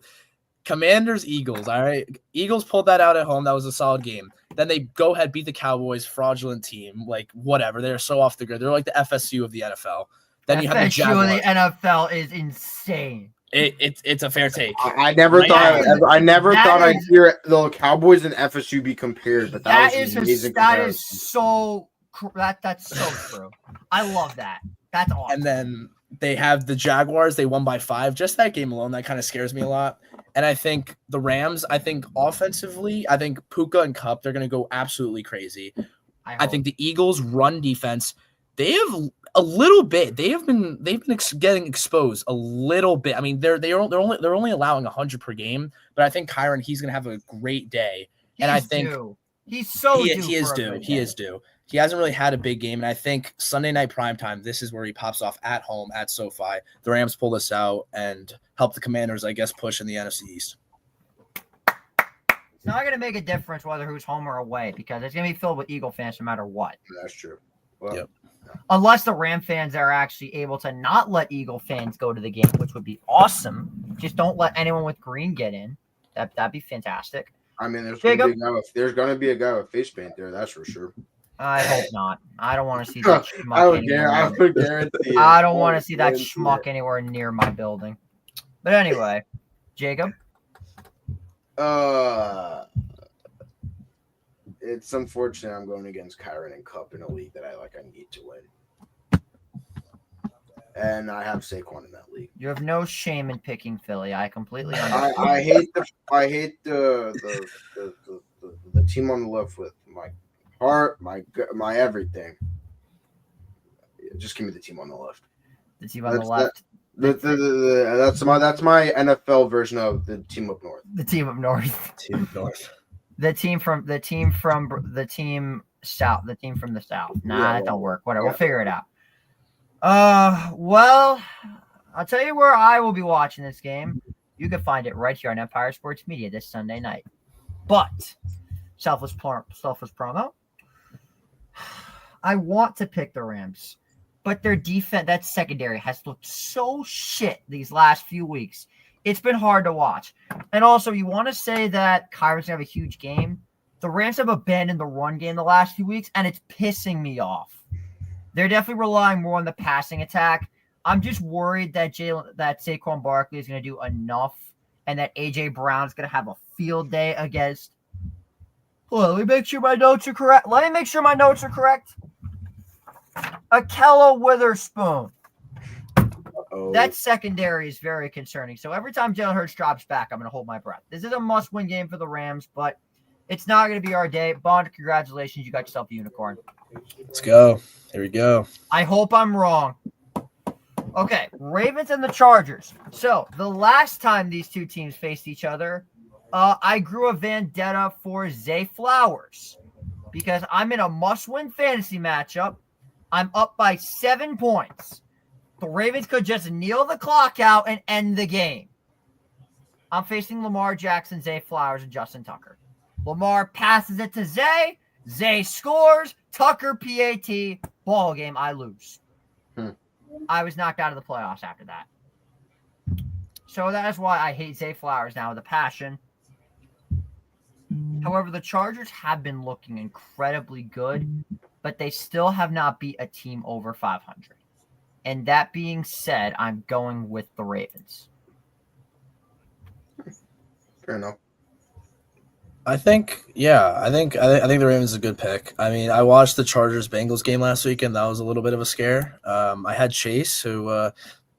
Commanders, Eagles. All right. Eagles pulled that out at home. That was a solid game. Then they go ahead, beat the Cowboys, fraudulent team. Like, whatever. They're so off the grid. They're like the FSU of the NFL. Then you have the Jaguars. The NFL is insane. It's a fair take. I never thought I'd hear the Cowboys and FSU be compared, but that's so true. I love that. That's awesome. And then they have the Jaguars. They won by 5. Just that game alone, that kind of scares me a lot. And I think the Rams, offensively, I think Puka and Kupp, they're going to go absolutely crazy. I think the Eagles' run defense, they have a little bit. They've been getting exposed a little bit. I mean, they're only allowing 100 per game, but I think Kyron, he's going to have a great day. He's due. He is due. He hasn't really had a big game, and I think Sunday night primetime, this is where he pops off at home at SoFi. The Rams pull this out and help the Commanders, I guess, push in the NFC East. It's not going to make a difference whether who's home or away because it's going to be filled with Eagle fans no matter what. That's true. Well, yep. Unless the Ram fans are actually able to not let Eagle fans go to the game, which would be awesome. Just don't let anyone with green get in. That'd be fantastic. I mean, there's going to be a guy with face paint there, that's for sure. I hope not. I don't want to see that schmuck I would guarantee. I don't want to see that schmuck anywhere near my building. But anyway, Jacob? It's unfortunate I'm going against Kyron and Kupp in a league that I need to win. And I have Saquon in that league. You have no shame in picking Philly. I completely understand. I hate the team on the left with my heart, my everything. Just give me the team on the left. The team on the left. That's my NFL version of the team up north. The team up north. Team north. The team from the south. The team from the south. That don't work. Whatever. We'll figure it out. Well, I'll tell you where I will be watching this game. You can find it right here on Empire Sports Media this Sunday night. But selfless promo. I want to pick the Rams, but their defense, that secondary, has looked so shit these last few weeks. It's been hard to watch. And also, you want to say that Kyron's going to have a huge game. The Rams have abandoned the run game the last few weeks, and it's pissing me off. They're definitely relying more on the passing attack. I'm just worried that Saquon Barkley is going to do enough and that A.J. Brown's going to have a field day against. Hold on, let me make sure my notes are correct. Ahkello Witherspoon. Uh-oh. That secondary is very concerning. So every time Jalen Hurts drops back, I'm going to hold my breath. This is a must-win game for the Rams, but it's not going to be our day. Bond, congratulations. You got yourself a unicorn. Let's go. Here we go. I hope I'm wrong. Okay, Ravens and the Chargers. So the last time these two teams faced each other, I grew a vendetta for Zay Flowers because I'm in a must-win fantasy matchup. I'm up by 7 points. The Ravens could just kneel the clock out and end the game. I'm facing Lamar Jackson, Zay Flowers, and Justin Tucker. Lamar passes it to Zay. Zay scores. Tucker PAT. Ball game. I lose. I was knocked out of the playoffs after that. So that is why I hate Zay Flowers now with a passion. However, the Chargers have been looking incredibly good, but they still have not beat a team over 500. And that being said, I'm going with the Ravens. Fair enough. I think the Ravens is a good pick. I mean, I watched the Chargers Bengals game last week, and that was a little bit of a scare. I had Chase, who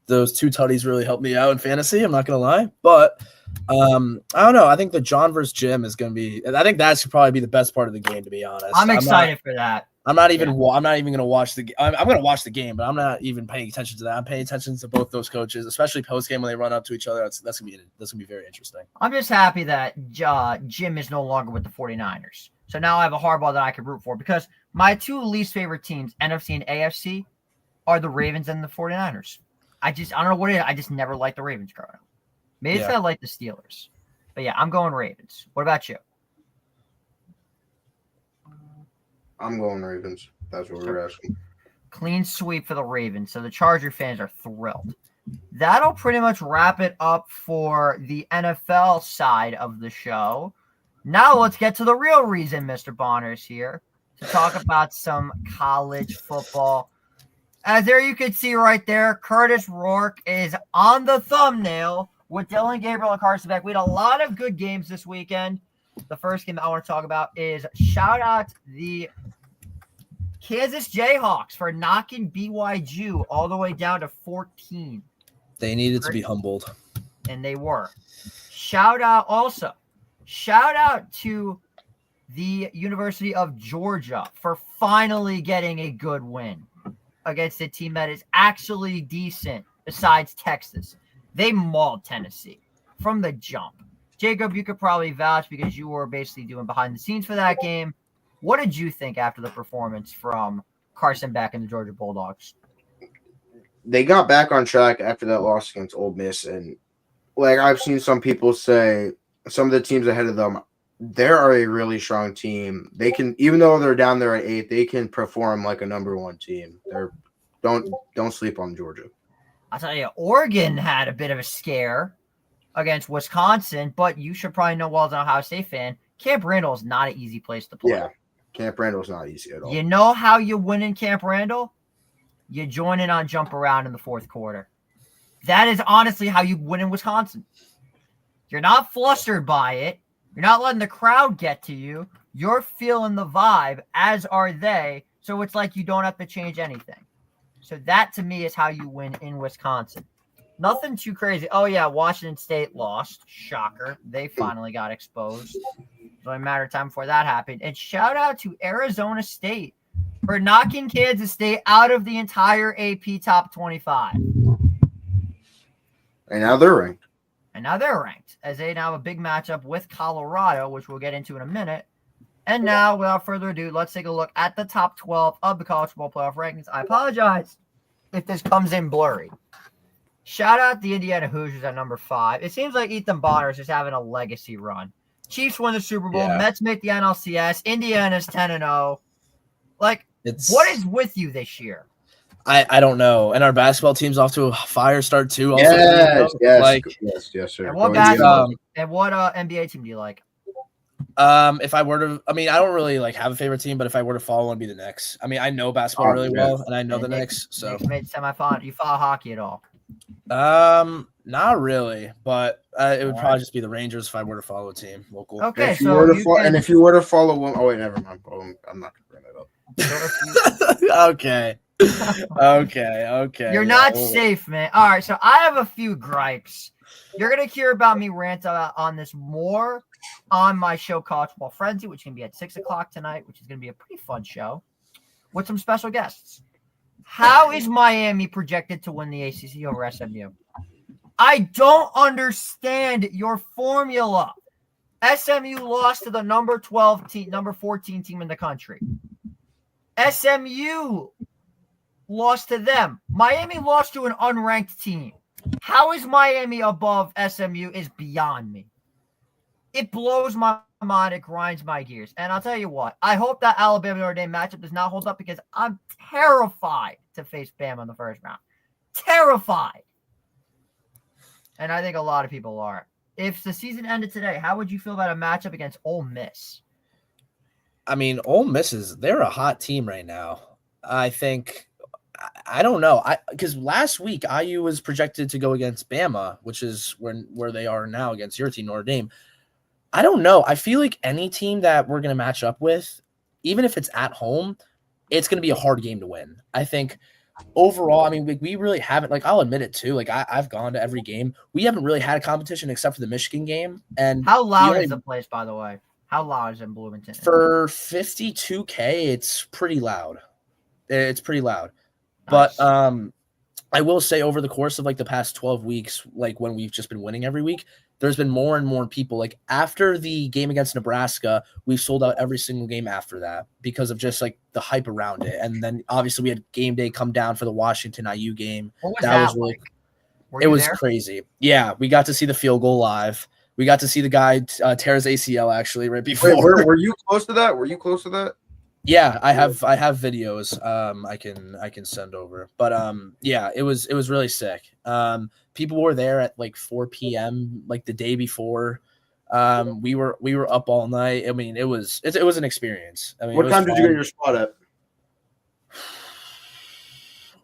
those two tutties really helped me out in fantasy. I'm not gonna lie, but I don't know. I think the John versus Jim is gonna be. I think that should probably be the best part of the game, to be honest. I'm excited for that. I'm not even gonna watch the. I'm gonna watch the game, but I'm not even paying attention to that. I'm paying attention to both those coaches, especially post game when they run up to each other. That's gonna be very interesting. I'm just happy that Jim is no longer with the 49ers. So now I have a Harbaugh that I can root for, because my two least favorite teams, NFC and AFC, are the Ravens and the 49ers. I don't know what it is. I just never liked the Ravens growing up. Maybe it's that I like the Steelers. But yeah, I'm going Ravens. What about you? I'm going Ravens. That's what we're asking. Clean sweep for the Ravens. So the Charger fans are thrilled. That'll pretty much wrap it up for the NFL side of the show. Now let's get to the real reason Mr. Bonner's here, to talk about some college football. As there you can see right there, Curtis Rourke is on the thumbnail with Dylan Gabriel and Carson Beck. We had a lot of good games this weekend. The first game I want to talk about is shout out the Kansas Jayhawks for knocking BYU all the way down to 14. They needed to be humbled. And they were. Shout out to the University of Georgia for finally getting a good win against a team that is actually decent besides Texas. They mauled Tennessee from the jump. Jacob, you could probably vouch because you were basically doing behind the scenes for that game. What did you think after the performance from Carson Beck and the Georgia Bulldogs? They got back on track after that loss against Ole Miss, and like I've seen some people say, some of the teams ahead of them, they are a really strong team. They can, even though they're down there at 8, they can perform like a number 1 team. Don't sleep on Georgia. I'll tell you, Oregon had a bit of a scare against Wisconsin, but you should probably know well as an Ohio State fan, Camp Randall is not an easy place to play. Yeah, Camp Randall's not easy at all. You know how you win in Camp Randall? You join in on jump around in the fourth quarter. That is honestly how you win in Wisconsin. You're not flustered by it. You're not letting the crowd get to you. You're feeling the vibe, as are they. So it's like you don't have to change anything. So that, to me, is how you win in Wisconsin. Nothing too crazy. Oh, yeah, Washington State lost. Shocker. They finally got exposed. It's only a matter of time before that happened. And shout out to Arizona State for knocking Kansas State out of the entire AP top 25. And now they're ranked. As they now have a big matchup with Colorado, which we'll get into in a minute. And now, without further ado, let's take a look at the top 12 of the college football playoff rankings. I apologize if this comes in blurry. Shout out the Indiana Hoosiers at number 5. It seems like Ethan Bonner is just having a legacy run. Chiefs win the Super Bowl. Yeah. Mets make the NLCS. Indiana's 10-0. Like, what is with you this year? I don't know. And our basketball team's off to a fire start too. Also, Yes, sir. And what NBA team do you like? If I were to, I mean, I don't really like have a favorite team, but if I were to follow one, would be the Knicks. I mean, I know basketball really well, and I know the Knicks. So Knicks made semifinal. You follow hockey at all? not really, but it would probably just be the Rangers if I were to follow a team local. Okay, if you were to follow one, oh wait, never mind. I'm not gonna bring that up. Okay. You're not safe, man. All right, so I have a few gripes. You're gonna hear about me rant on this more on my show College Football Frenzy, which is gonna be at 6:00 tonight, which is gonna be a pretty fun show with some special guests. How is Miami projected to win the ACC over SMU? I don't understand your formula. SMU lost to the number 12 team, number 14 team in the country. SMU lost to them. Miami lost to an unranked team. How is Miami above SMU is beyond me. It blows my mind. It grinds my gears. And I'll tell you what, I hope that Alabama-Notre Dame matchup does not hold up because I'm terrified to face Bama in the first round. Terrified. and I think a lot of people are. If the season ended today, how would you feel about a matchup against Ole Miss? I mean, Ole Miss they're a hot team right now. I think I don't know. Because last week IU was projected to go against Bama, which is where they are now against your team, Notre Dame. I don't know. I feel like any team that we're gonna match up with, even if it's at home, it's gonna be a hard game to win. I think overall, I mean, we really haven't, like, I'll admit it too. Like, I've gone to every game. We haven't really had a competition except for the Michigan game. And How loud is the place, by the way? How loud is it in Bloomington? for 52K, it's pretty loud. It's pretty loud. Nice. But I will say over the course of like the past 12 weeks, like when we've just been winning every week, there's been more and more people. Like after the game against Nebraska, we sold out every single game after that because of just like the hype around it. And then obviously we had game day come down for the Washington IU game. What was That was really like? Were it you was there? crazy. Yeah, we got to see the field goal live. We got to see the guy tear his ACL actually right before. Wait, were you close to that? Were you close to that? Yeah, I have videos I can send over. But yeah, it was really sick. People were there at like 4 p.m. like the day before. We were up all night. I mean, it was an experience. I mean, What time did you get your spot at?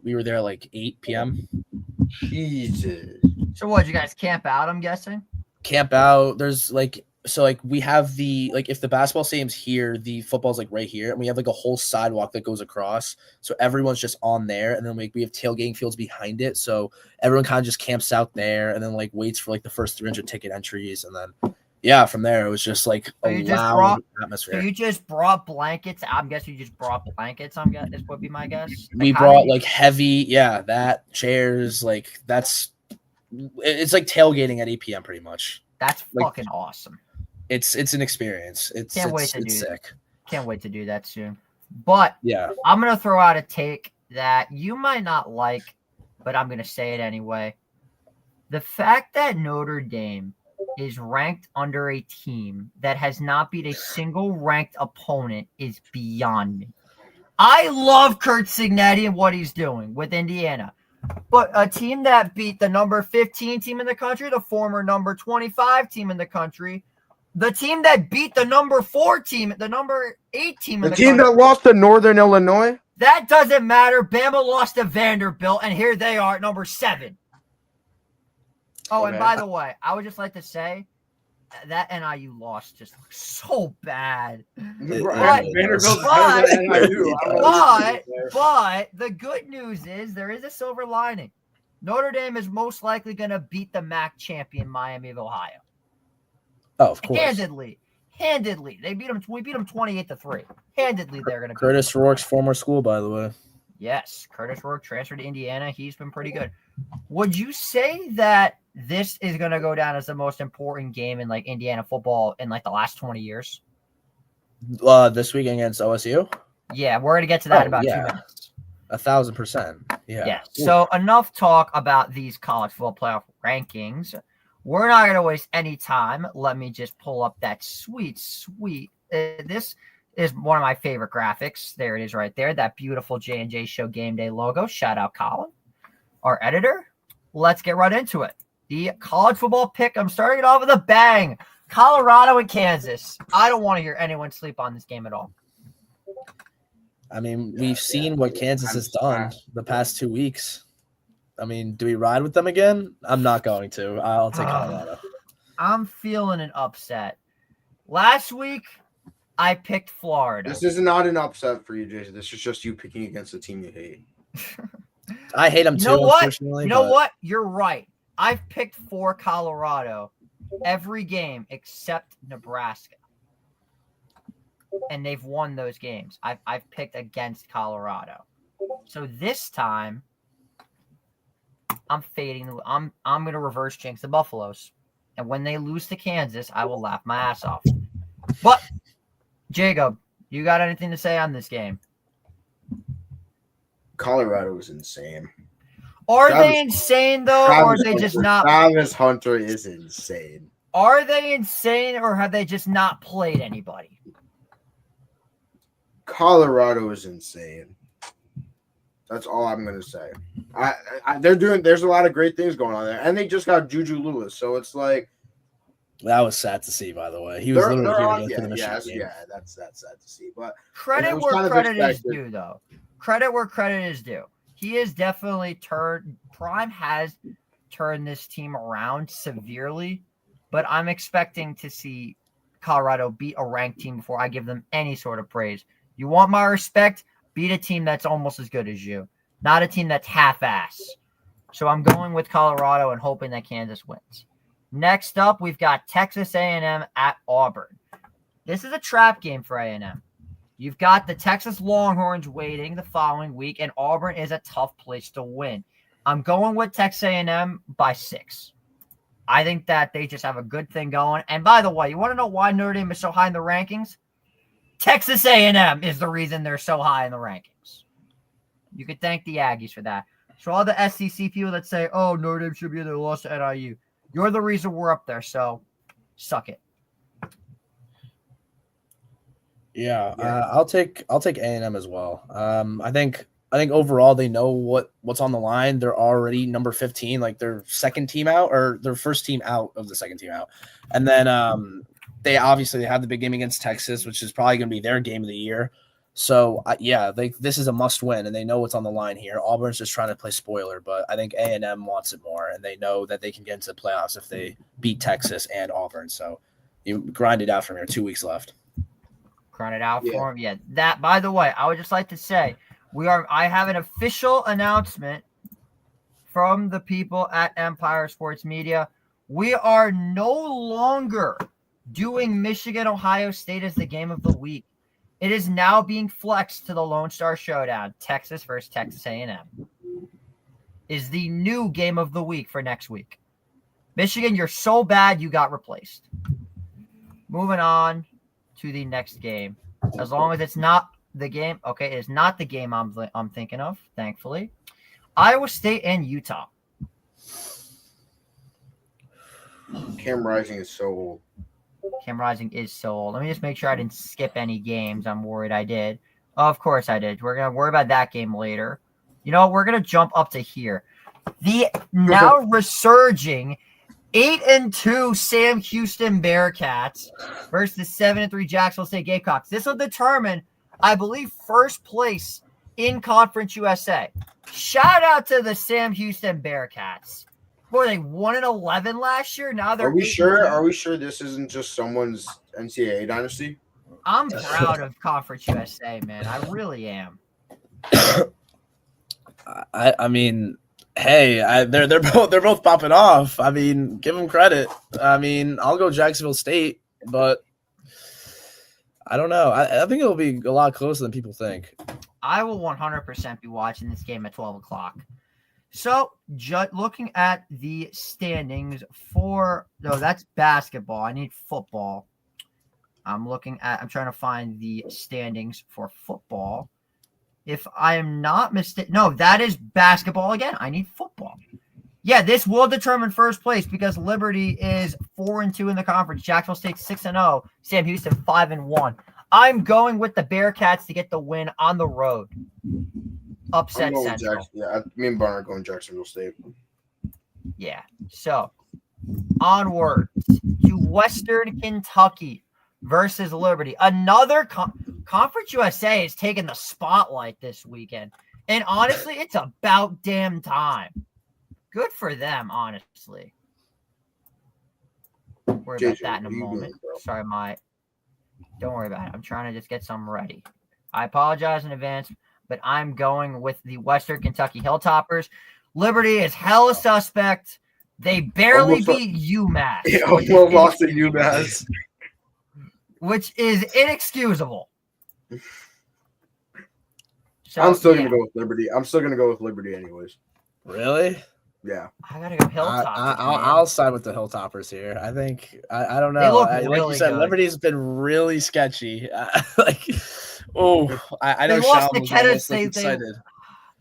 We were there at like 8 p.m. Jesus. So what? You guys camp out? I'm guessing. Camp out. There's like we have the like if the basketball stadium's here, the football's like right here, and we have like a whole sidewalk that goes across. So everyone's just on there, and then we have tailgating fields behind it. So everyone kind of just camps out there, and then like waits for like the first 300 ticket entries, and then yeah, from there it was just like a loud atmosphere. So you just brought blankets. I'm guessing you just brought blankets. I'm guessing this would be my guess. We brought like heavy, that chairs, like it's like tailgating at 8 p.m. pretty much. That's like, fucking awesome. It's an experience. It's sick. Can't wait to do that soon. But yeah, I'm gonna throw out a take that you might not like, but I'm gonna say it anyway. The fact that Notre Dame is ranked under a team that has not beat a single ranked opponent is beyond me. I love Kurt Cignetti and what he's doing with Indiana. But a team that beat the number 15 team in the country, the former number 25 team in the country, the team that beat the number 4 team, the number 8 team in the team country, that lost to Northern Illinois? that doesn't matter. Bama lost to Vanderbilt, and here they are at number 7. Oh, Okay. and by the way, I would just like to say that NIU loss just looks so bad. Vanderbilt's But- better than NIU. I don't know what to say. But the good news is there is a silver lining. Notre Dame is most likely going to beat the MAC champion Miami of Ohio. Oh, of course. Handedly. They beat them. We beat them 28-3. Handedly, they're going to. Curtis Rourke's former school, by the way. Yes, Curtis Rourke transferred to Indiana. He's been pretty good. Would you say that this is going to go down as the most important game in like Indiana football in like the last 20 years? This weekend against OSU. Yeah, we're going to get to that in about 2 yeah. minutes. 1,000%. Yeah. Yeah. So enough talk about these college football playoff rankings. We're not going to waste any time. Let me just pull up that sweet. This is one of my favorite graphics. There it is right there. That beautiful J&J Show Game Day logo. Shout out Colin, our editor. Let's get right into it. The college football pick. I'm starting it off with a bang. Colorado and Kansas. I don't want to hear anyone sleep on this game at all. I mean, we've seen what Kansas has done the past 2 weeks. I mean, do we ride with them again? I'm not going to. I'll take Colorado. I'm feeling an upset. Last week, I picked Florida. This is not an upset for you, Jason. This is just you picking against the team you hate. I hate them You too, know what? unfortunately. You know but what? You're right. I've picked for Colorado every game except Nebraska. And they've won those games. I've picked against Colorado. So this time, I'm fading. I'm going to reverse jinx the Buffaloes. And when they lose to Kansas, I will laugh my ass off. But, Jacob, you got anything to say on this game? Colorado is insane. Are Travis- they insane, though, or are they just not? Travis Hunter is insane. Are they insane, or have they just not played anybody? Colorado is insane. That's all I'm gonna say. There's a lot of great things going on there, and they just got Juju Lewis, so it's like That was sad to see, by the way. He was they're literally here on. again for the Michigan game. Yeah, that's sad to see. But Credit was where kind of credit is expected. due, though. Credit where credit is due. He has definitely Prime has turned this team around severely, but I'm expecting to see Colorado beat a ranked team before I give them any sort of praise. You want my respect? Beat a team that's almost as good as you, not a team that's half-ass. So I'm going with Colorado and hoping that Kansas wins. Next up, we've got Texas A&M at Auburn. This is a trap game for A&M. You've got the Texas Longhorns waiting the following week, and Auburn is a tough place to win. I'm going with Texas A&M by 6. I think that they just have a good thing going. And by the way, you want to know why Notre Dame is so high in the rankings? Texas A&M is the reason they're so high in the rankings. You could thank the Aggies for that. So all the SEC people that say, oh, Notre Dame should be in their loss to NIU, you're the reason we're up there, so suck it. Yeah, I'll take A&M as well. I think overall they know what's on the line. They're already number 15, like their second team out or their first team out of the second team out. And then they have the big game against Texas, which is probably going to be their game of the year. So this is a must win, and they know what's on the line here. Auburn's just trying to play spoiler, but I think A&M wants it more, and they know that they can get into the playoffs if they beat Texas and Auburn. So you grind it out from here. 2 weeks left. Grind it out for him. Yeah. That, by the way, I would just like to say I have an official announcement from the people at Empire Sports Media. We are no longer doing Michigan Ohio State as the game of the week. It is now being flexed to the Lone Star Showdown. Texas versus Texas A&M is the new game of the week for next week. Michigan, you're so bad you got replaced. Moving on to the next game. As long as it's not the game. Okay, it is not the game I'm thinking of, thankfully. Iowa State and Utah. Cam Rising is so old. Cam Rising is so old. Let me just make sure I didn't skip any games. I'm worried I did. Of course I did. We're going to worry about that game later. You know what? We're going to jump up to here. The now resurging 8-2 Sam Houston Bearcats versus the 7-3 Jacksonville State Gamecocks. This will determine, I believe, first place in Conference USA. Shout out to the Sam Houston Bearcats. Were they 1-11 last year? Now they're. Are we sure? Are we sure this isn't just someone's NCAA dynasty? I'm proud of Conference USA, man. I really am. I mean, hey, they're both popping off. I mean, give them credit. I mean, I'll go Jacksonville State, but I don't know. I think it'll be a lot closer than people think. I will 100% be watching this game at 12 o'clock. So, looking at the standings that's basketball. I need football. I'm trying to find the standings for football. If I am not mistaken, no, that is basketball again. I need football. Yeah, this will determine first place because Liberty is 4-2 in the conference. Jacksonville State 6-0. Sam Houston 5-1. I'm going with the Bearcats to get the win on the road. Upset Central. Me and Barn are going Jacksonville State. Yeah. So, onward to Western Kentucky versus Liberty. Another Conference USA is taking the spotlight this weekend. And honestly, it's about damn time. Good for them, honestly. Worry about that in a moment. Sorry, don't worry about it. I'm trying to just get something ready. I apologize in advance, but I'm going with the Western Kentucky Hilltoppers. Liberty is hella suspect. They barely beat UMass. They almost lost to UMass. Which is inexcusable. So, I'm still gonna go with Liberty. I'm still gonna go with Liberty anyways. Really? Yeah. I gotta go Hilltoppers. I'll side with the Hilltoppers here. I think I don't know. They look like really you said, good. Liberty's been really sketchy. I know They lost Sean to was almost Kennesaw. excited.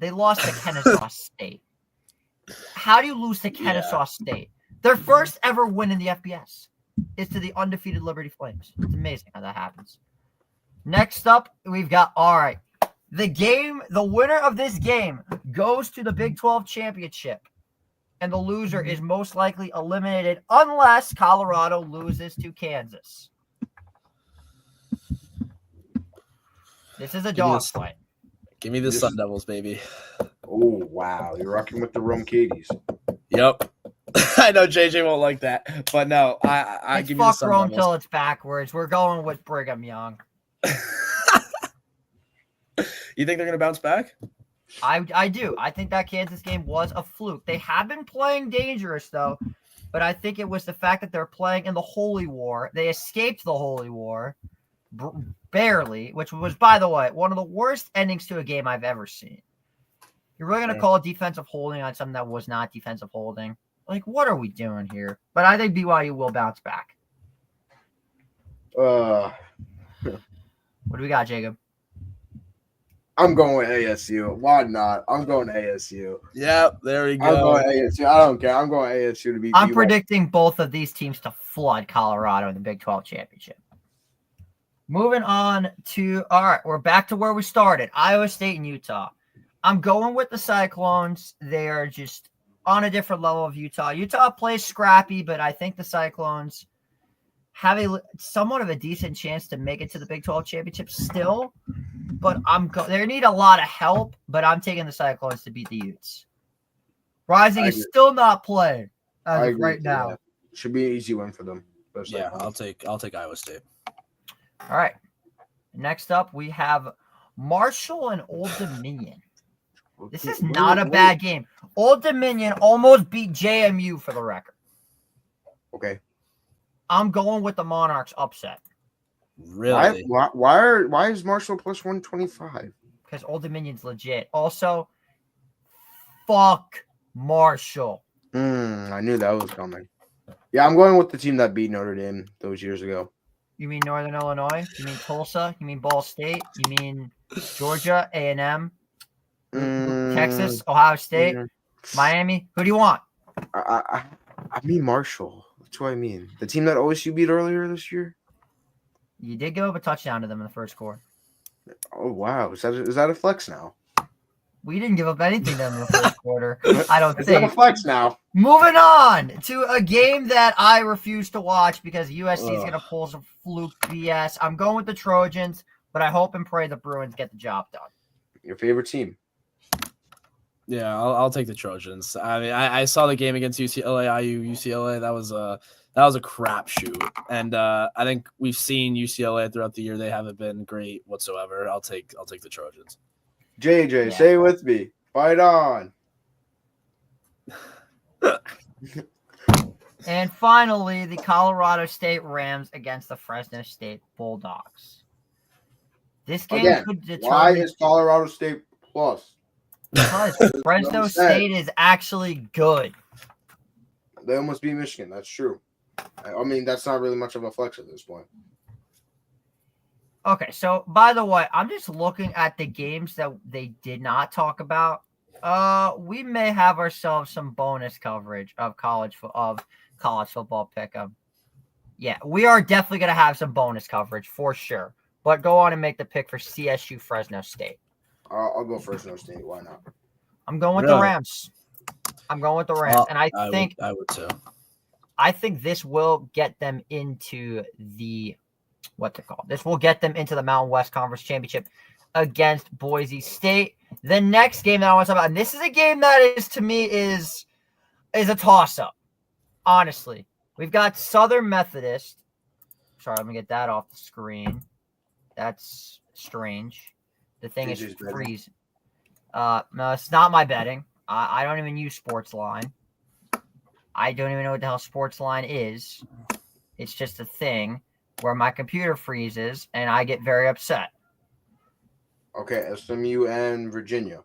They lost to Kennesaw State. How do you lose to Kennesaw State? Their first ever win in the FBS is to the undefeated Liberty Flames. It's amazing how that happens. Next up, we've got The winner of this game goes to the Big 12 championship, and the loser is most likely eliminated unless Colorado loses to Kansas. This is a dogfight. Give me the Sun Devils, baby. Oh, wow. You're rocking with the Rome Cadies. Yep. I know JJ won't like that, but no, I It's give you the fuck Sun Rome Devils. till it's backwards. We're going with Brigham Young. You think they're going to bounce back? I do. I think that Kansas game was a fluke. They have been playing dangerous, though, but I think it was the fact that they're playing in the Holy War. They escaped the Holy War barely, which was, by the way, one of the worst endings to a game I've ever seen. You're really going to call it defensive holding on something that was not defensive holding? Like, what are we doing here? But I think BYU will bounce back. Uh, What do we got, Jacob? I'm going with ASU. Why not? I'm going ASU. Yep, there we I'm go. going ASU. I don't care. I'm going ASU to beat I'm BYU. predicting both of these teams to flood Colorado in the Big 12 championship. Moving on to, all right, we're back to where we started, Iowa State and Utah. I'm going with the Cyclones. They are just on a different level of Utah. Utah plays scrappy, but I think the Cyclones have somewhat of a decent chance to make it to the Big 12 championship still. But they need a lot of help, but I'm taking the Cyclones to beat the Utes. Rising is still not playing as of right now. That. Should be an easy win for them. Yeah, I'll take Iowa State. All right. Next up, we have Marshall and Old Dominion. This is not a bad game. Old Dominion almost beat JMU for the record. Okay. I'm going with the Monarchs upset. Really? Why is Marshall plus 125? Because Old Dominion's legit. Also, fuck Marshall. I knew that was coming. Yeah, I'm going with the team that beat Notre Dame those years ago. You mean Northern Illinois? You mean Tulsa? You mean Ball State? You mean Georgia, A&M, Texas, Ohio State, Miami? Who do you want? I mean Marshall. That's what I mean. The team that OSU beat earlier this year. You did give up a touchdown to them in the first quarter. Oh wow, is that a flex now? We didn't give up anything to them in the first quarter. I don't Is that a think. flex now? Moving on to a game that I refuse to watch because USC is going to pull some fluke BS. I'm going with the Trojans, but I hope and pray the Bruins get the job done. Your favorite team? Yeah, I'll take the Trojans. I mean, I saw the game against UCLA, UCLA. That was a crapshoot, and I think we've seen UCLA throughout the year. They haven't been great whatsoever. I'll take the Trojans. JJ, say it with me. Fight on. And finally, the Colorado State Rams against the Fresno State Bulldogs. This game could determine why is Colorado State plus? because Fresno State is actually good. They almost beat Michigan. That's true. I mean, that's not really much of a flex at this point. Okay, so by the way, I'm just looking at the games that they did not talk about. We may have ourselves some bonus coverage of college football pick'em. Yeah, we are definitely gonna have some bonus coverage for sure. But go on and make the pick for CSU Fresno State. I'll go Fresno State. Why not? I'm going with the Rams. And I think I would too. I think this will get them into the This will get them into the Mountain West Conference Championship against Boise State. The next game that I want to talk about, and this is a game that is to me is a toss-up. Honestly, we've got Southern Methodist. Sorry, let me get that off the screen. That's strange. The thing is freezing. No, it's not my betting. I don't even use Sportsline. I don't even know what the hell Sportsline is. It's just a thing where my computer freezes and I get very upset. Okay, SMU and Virginia.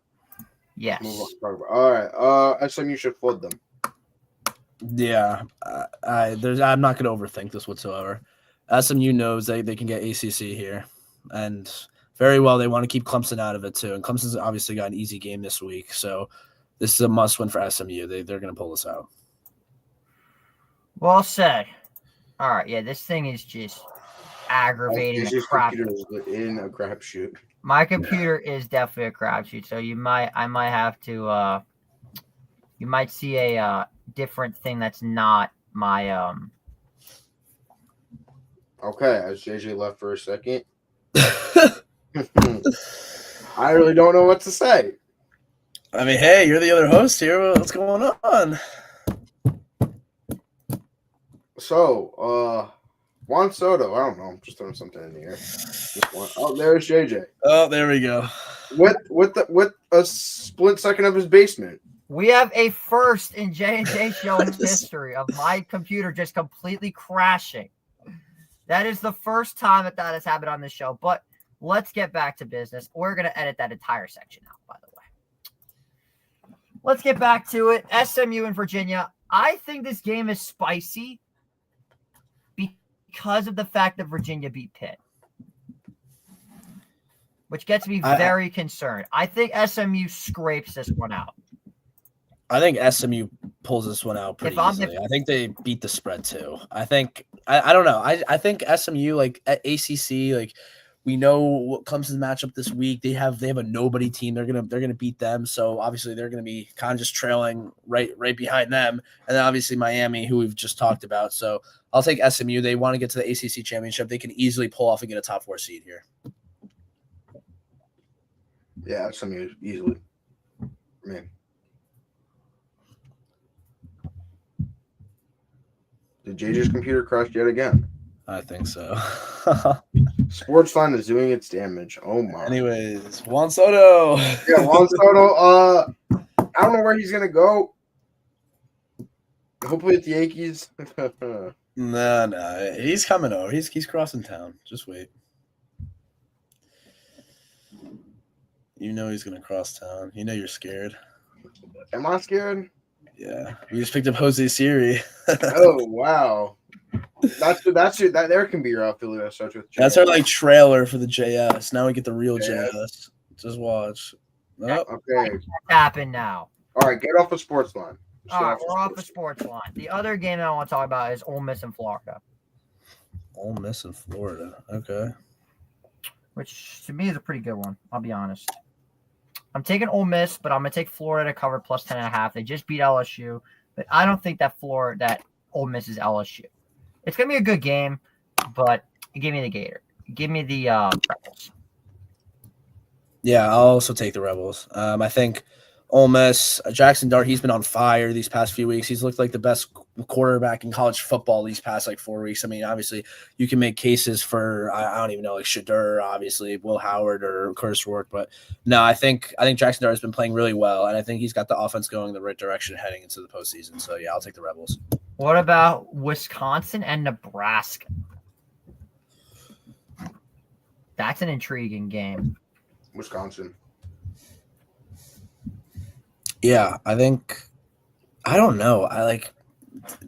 Yes. All right. SMU should flood them. Yeah, I'm not going to overthink this whatsoever. SMU knows they can get ACC here, and very well they want to keep Clemson out of it too. And Clemson's obviously got an easy game this week, so this is a must-win for SMU. They're going to pull this out. Well said. All right, yeah, this thing is just aggravating the crap. Computer is in a crapshoot. My computer is definitely a crapshoot, so I might have to you might see a different thing that's not my Okay, as JJ left for a second. I really don't know what to say. I mean, hey, you're the other host here. What's going on? So, Juan Soto, I don't know. I'm just throwing something in the air. Oh, there's JJ. Oh, there we go. With a split second of his basement. We have a first in J&J show history of my computer just completely crashing. That is the first time that has happened on this show. But let's get back to business. We're going to edit that entire section out, by the way. Let's get back to it. SMU and Virginia. I think this game is spicy because of the fact that Virginia beat Pitt, which gets me very concerned. I think SMU scrapes this one out. I think SMU pulls this one out pretty easily. I think they beat the spread too. I think I don't know. I think SMU, like at ACC, like we know what comes to the matchup this week. They have a nobody team. They're gonna beat them. So obviously they're gonna be kind of just trailing right behind them. And then obviously Miami, who we've just talked about. So I'll take SMU. They want to get to the ACC championship. They can easily pull off and get a top 4 seed here. Yeah, SMU easily. Man. Did JJ's computer crash yet again? I think so. Sportsline is doing its damage. Oh my. Anyways, Juan Soto. Yeah, Juan Soto. I don't know where he's gonna go. Hopefully at the Yankees. No. He's coming over. He's crossing town. Just wait. You know he's gonna cross town. You know you're scared. Am I scared? Yeah. We just picked up Jose Siri. Oh wow. That there can be your outfielder that starts with JS. That's our like trailer for the JS. Now we get the real JS. Just watch. Oh. Okay. Happen now. All right, get off of Sportsline. All right, we're off the sports line. The other game that I want to talk about is Ole Miss and Florida. Ole Miss in Florida. Okay. Which to me is a pretty good one. I'll be honest. I'm taking Ole Miss, but I'm gonna take Florida to cover plus 10.5. They just beat LSU, but I don't think that Ole Miss is LSU. It's gonna be a good game, but give me the Gator. Give me the Rebels. Yeah, I'll also take the Rebels. I think Ole Miss, Jackson Dart, he's been on fire these past few weeks. He's looked like the best quarterback in college football these past like 4 weeks. I mean, obviously, you can make cases for I don't even know, like Shadur, obviously, Will Howard or Curtis Rourke, but no, I think Jackson Dart has been playing really well, and I think he's got the offense going in the right direction heading into the postseason. So yeah, I'll take the Rebels. What about Wisconsin and Nebraska? That's an intriguing game. Wisconsin. Yeah, I don't know. I like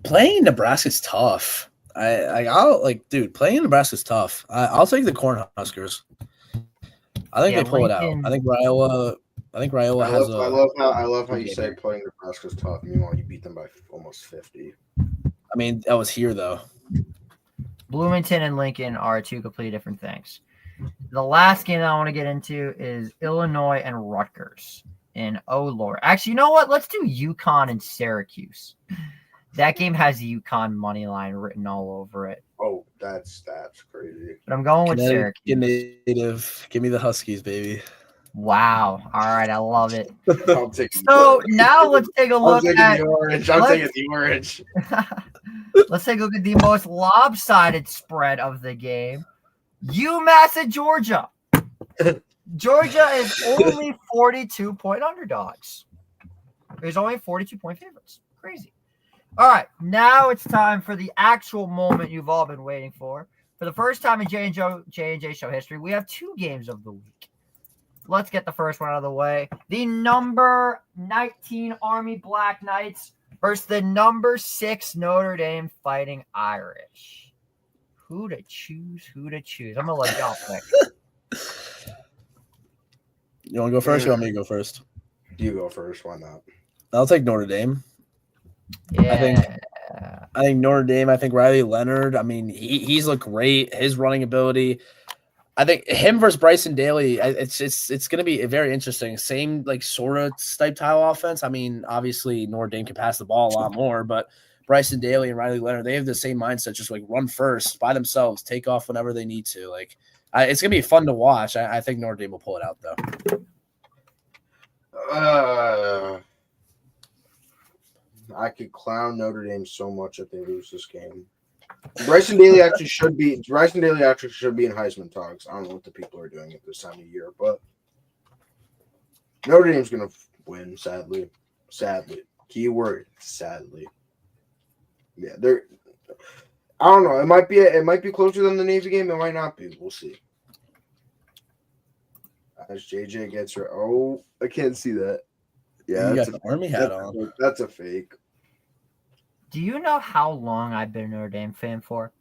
playing Nebraska's tough. Playing Nebraska's tough. I'll take the Cornhuskers. I think they pull it out. I think Raiola has I love how you say playing Nebraska's tough. Meanwhile, you beat them by almost 50. I mean, that was here though. Bloomington and Lincoln are two completely different things. The last game that I want to get into is Illinois and Rutgers. And oh Lord, actually, you know what? Let's do UConn and Syracuse. That game has the UConn money line written all over it. Oh, that's crazy. But I'm going with Syracuse. Native. Give me the Huskies, baby. Wow. All right, I love it. So now let's take a look at the orange. I'm taking the orange. Let's take a look at the most lopsided spread of the game. UMass at Georgia. Georgia is only 42-point underdogs. There's only 42-point favorites. Crazy. All right, now it's time for the actual moment you've all been waiting for. For the first time in J&J show history, we have two games of the week. Let's get the first one out of the way. The number 19 Army Black Knights versus the number 6 Notre Dame Fighting Irish. Who to choose? I'm going to let y'all pick. You want to go first or you want me to go first? You go first. Why not? I'll take Notre Dame. Yeah. I think Notre Dame. I think Riley Leonard. I mean, he's looked great. His running ability. I think him versus Bryson Daly, it's going to be very interesting. Same like sort of style offense. I mean, obviously Notre Dame can pass the ball a lot more, but Bryson Daly and Riley Leonard, they have the same mindset, just like run first by themselves, take off whenever they need to. Like, it's going to be fun to watch. I think Notre Dame will pull it out though. I could clown Notre Dame so much if they lose this game. Bryson Daly actually should be in Heisman talks. I don't know what the people are doing at this time of year, but Notre Dame's gonna win. Sadly. Keyword sadly. Yeah, they're. I don't know. It might be closer than the Navy game. It might not be. We'll see. As JJ gets her. Oh, I can't see that. Yeah, you got the Army hat on. That's a fake. Do you know how long I've been a Notre Dame fan for?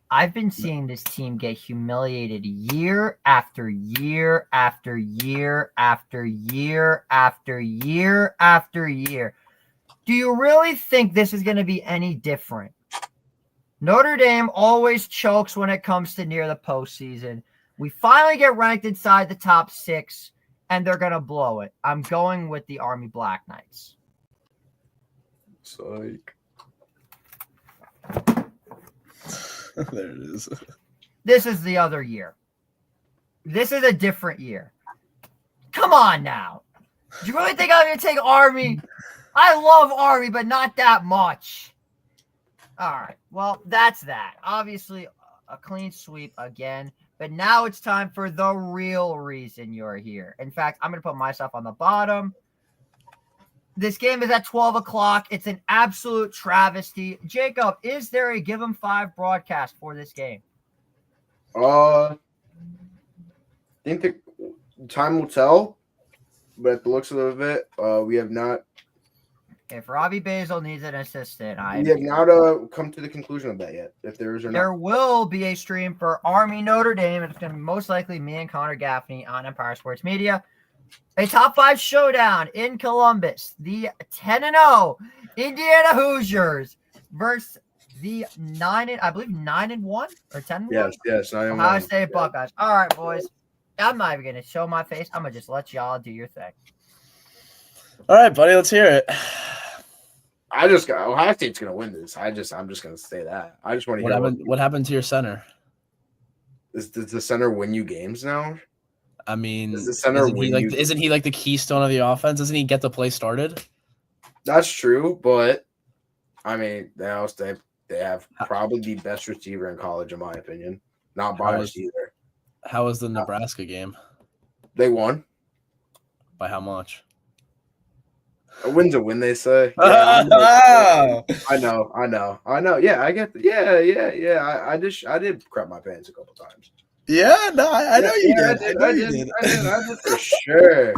I've been seeing this team get humiliated year after year after year after year after year after year. Do you really think this is going to be any different? Notre Dame always chokes when it comes to near the postseason. We finally get ranked inside the top 6, and they're going to blow it. I'm going with the Army Black Knights. Psych. There it is. This is the other year. This is a different year. Come on now. Do you really think I'm going to take Army? I love Army, but not that much. All right. Well, that's that. Obviously, a clean sweep again. But now it's time for the real reason you're here. In fact, I'm going to put myself on the bottom. This game is at 12 o'clock. It's an absolute travesty. Jacob, is there a Give 'em 5 broadcast for this game? I think the time will tell, but at the looks of it, we have not. If Robbie Basil needs an assistant, We have not come to the conclusion of that yet. If there is or not. There will be a stream for Army Notre Dame. It's going to be most likely me and Connor Gaffney on Empire Sports Media. A top 5 showdown in Columbus. The 10-0 Indiana Hoosiers versus the 9-1 or 10-1. Yes, 9-1. Ohio State Buckeyes. All right, boys. I'm not even going to show my face. I'm going to just let y'all do your thing. All right, buddy, let's hear it. Ohio State's gonna win this. I'm just gonna say that. I just want to hear what happened to your center. Does the center win you games now? I mean, Does the center isn't he like the keystone of the offense? Doesn't he get the play started? That's true, but I mean, they have probably the best receiver in college, in my opinion. Not biased either. How was the Nebraska game? They won. By how much? A win's a win, they say. Yeah, I know. Yeah, I get. Yeah. I did crap my pants a couple times. Yeah, no, I know you did. I did for sure.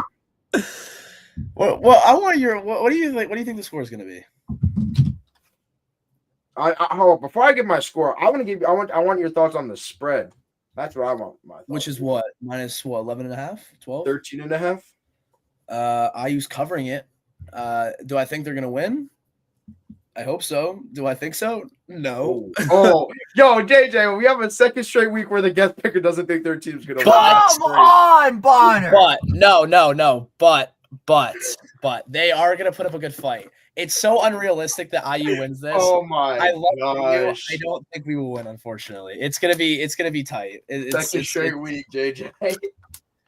Well, I want your. What do you think? What do you think the score is going to be? Before I give my score, I want your thoughts on the spread. That's what I want. Which is what? Minus what? 11.5? 12? 13.5. IU's covering it. Do I think they're gonna win? I hope so. Do I think so? No. Yo, JJ, we have a second straight week where the guest picker doesn't think their team's gonna win. Come on, Bonner. But no. But they are gonna put up a good fight. It's so unrealistic that IU wins this. Oh my! I love you. I don't think we will win, unfortunately. It's gonna be tight. Second straight week, JJ.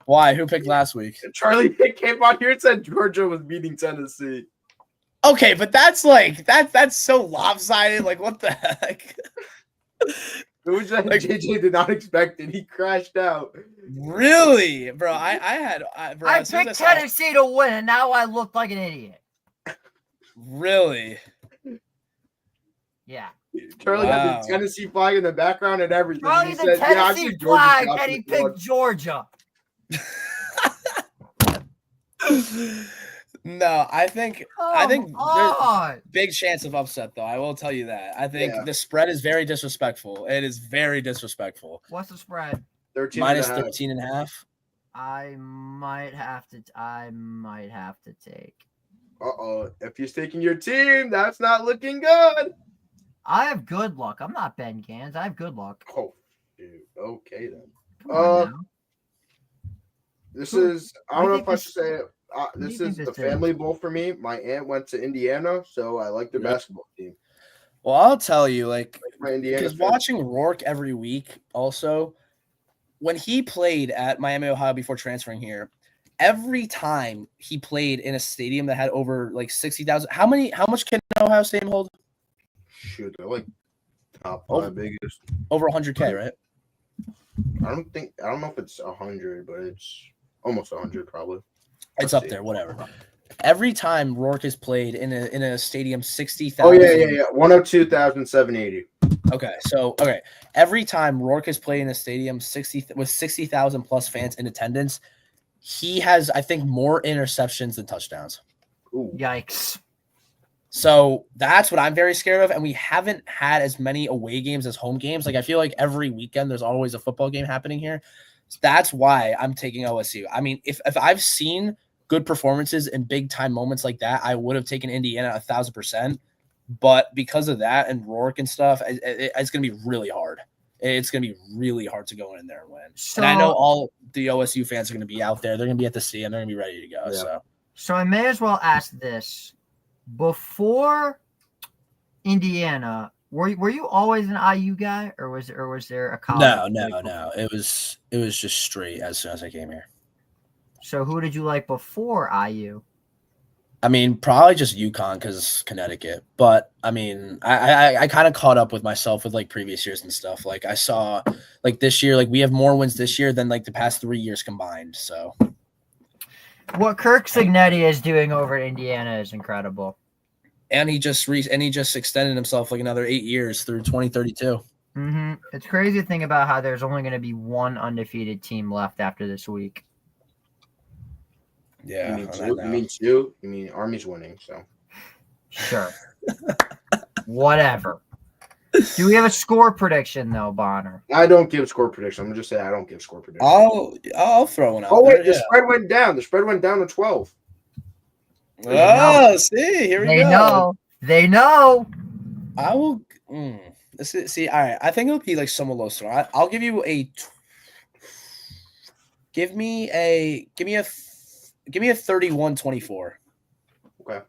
Why? Who picked last week? Charlie came on here and said Georgia was beating Tennessee. Okay, but that's so lopsided. Like, what the heck? It was like JJ did not expect it. He crashed out. Really, bro? I picked Tennessee to win, and now I look like an idiot. Really? Yeah. Charlie had the Tennessee flag in the background and everything. Charlie had the Tennessee flag, and he picked Georgia. No, I think there's a big chance of upset, though. I will tell you that. I think the spread is very disrespectful. It is very disrespectful. What's the spread? 13 minus 13.5. I might have to take. If you're taking your team, that's not looking good. I have good luck. I'm not Ben Gans. I have good luck. Oh, dude. Okay then. on now. This Who- is, I don't know think if I this- should say it. who do This you is think the this is? family bowl for me. My aunt went to Indiana, so I like their Yep. basketball team. Well, I'll tell you, like, My Indiana because fans. watching Rourke every week, also, when he played at Miami, Ohio before transferring here, every time he played in a stadium that had over like 60,000, how much can Ohio Stadium hold? Shoot, they're like top Oh. 5 biggest. Over 100K, right? I don't know if it's 100, but it's almost 100 probably. It's Let's up see. there, whatever. Every time Rourke has played in a stadium 60,000. Oh yeah. 102,780. Okay. Every time Rourke has played in a stadium 60,000 plus fans in attendance, he has, I think, more interceptions than touchdowns. Ooh. Yikes. So that's what I'm very scared of. And we haven't had as many away games as home games. Like, I feel like every weekend there's always a football game happening here. That's why I'm taking OSU. I mean, if I've seen good performances in big time moments like that, I would have taken Indiana 1,000%. But because of that and Rourke and stuff, it's going to be really hard. It's going to be really hard to go in there and win. So, And I know all the OSU fans are going to be out there. They're going to be at the stadium. They're going to be ready to go. Yeah. So I may as well ask this. Before Indiana, were you always an IU guy, or was there a college? No. It was just straight as soon as I came here. So who did you like before IU? I mean, probably just UConn because Connecticut. But I mean, I kind of caught up with myself with like previous years and stuff. Like I saw like this year, like we have more wins this year than like the past 3 years combined. So What Kirk Cignetti is doing over at Indiana is incredible. and he just extended himself like another 8 years through 2032. It's crazy to think about how there's only going to be one undefeated team left after this week. Yeah, You mean two? You mean Army's winning, so. Sure. Whatever. Do we have a score prediction though, Bonner? I don't give score prediction. I'm gonna just say I don't give score prediction. I'll throw one out. Oh wait, there, the spread went down. The spread went down to 12. yeah. Oh, see, here we They go. know. They know. I will. Let's see. All right, I think it'll be like somewhat low score. I'll give you a. Give me a 31-24. Okay.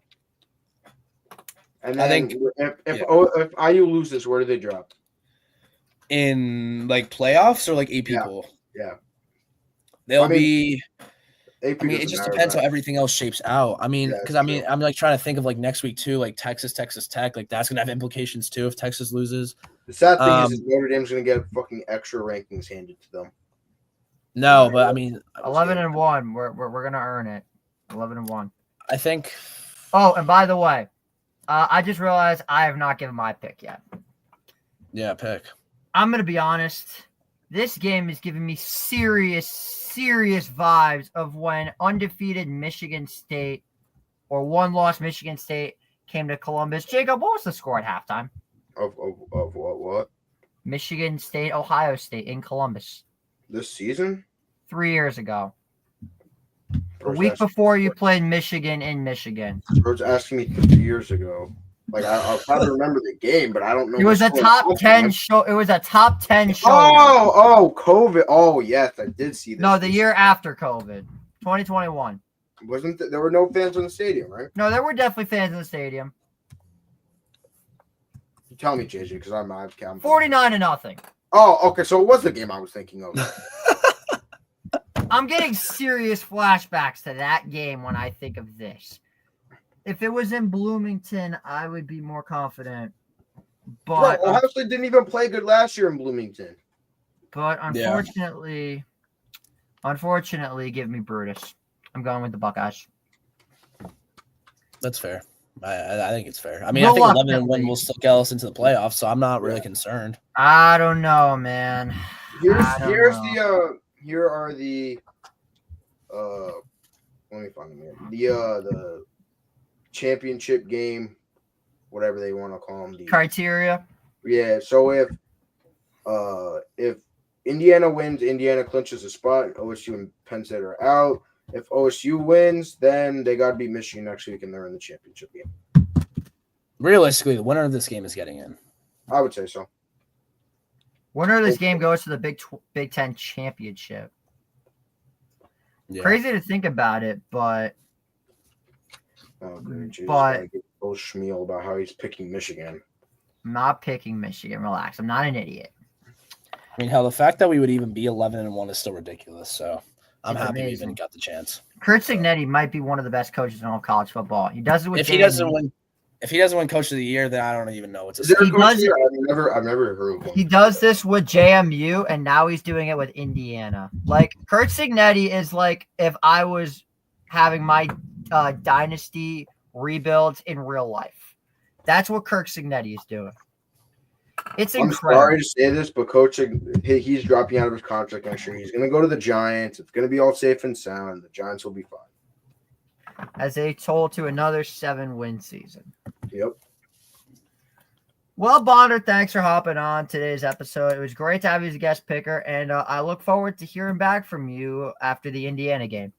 And I then think- if IU loses, where do they drop? In like playoffs or like 8 Yeah, people. yeah. They'll I mean, be. AP I mean, it doesn't just matter, depends but- how everything else shapes out. I mean, Yeah, because that's I mean, true. I'm like trying to think of like next week too, like Texas Tech. Like that's gonna have implications too if Texas loses. The sad thing is Notre Dame's gonna get fucking extra rankings handed to them. No, but I mean, 11-1. We're gonna earn it. 11-1. I think. Oh, and by the way, I just realized I have not given my pick yet. Yeah, pick. I'm gonna be honest. This game is giving me serious vibes of when undefeated Michigan State or one-loss Michigan State came to Columbus. Jacob, what was the score at halftime? Of what? Michigan State, Ohio State in Columbus This season? 3 years ago. The Bro's week asking- before you played Michigan in Michigan. Bro's asking me 3 years ago. Like I'll probably remember the game, but I don't know. It was the a score. top 10 show. It was a top 10 show. COVID. Oh, yes, I did see this. No, the year after COVID, 2021. There were no fans in the stadium, right? No, there were definitely fans in the stadium. You tell me, JJ, because I'm 49-0. Oh, okay. So it was the game I was thinking of. I'm getting serious flashbacks to that game when I think of this. If it was in Bloomington, I would be more confident. But Bro, Ohio State didn't even play good last year in Bloomington. unfortunately, give me Brutus. I'm going with the Buckeyes. That's fair. I think it's fair. I mean, I think 11-1 will still get us into the playoffs, so I'm not really concerned. I don't know, man. Here are the let me find them here. The championship game, whatever they want to call them. Criteria. Yeah, so if Indiana wins, Indiana clinches a spot. OSU and Penn State are out. If OSU wins, then they got to beat Michigan next week, and they're in the championship game. Realistically, the winner of this game is getting in. I would say so. Winner of this game goes to the Big Ten championship. Yeah. Crazy to think about it, but Oh, dude, Jesus, But- gotta get a little schmeal about how he's picking Michigan. I'm not picking Michigan. Relax. I'm not an idiot. I mean, hell, the fact that we would even be 11-1 is still ridiculous. So I'm It's happy we amazing. even got the chance. Kurt Cignetti might be one of the best coaches in all of college football. He does it with If he doesn't win Coach of the Year, then I don't even know what to Is say. there a He coach does- here? I've never heard of one. He does this with JMU, and now he's doing it with Indiana. Like, Kurt Cignetti is like if I was having my dynasty rebuilds in real life. That's what Kirk Cignetti is doing. It's I'm incredible. sorry to say this, but Coach, he's dropping out of his contract next year. He's going to go to the Giants. It's going to be all safe and sound. The Giants will be fine. As they told to another 7-win season. Yep. Well, Bonder, thanks for hopping on today's episode. It was great to have you as a guest picker, and I look forward to hearing back from you after the Indiana game.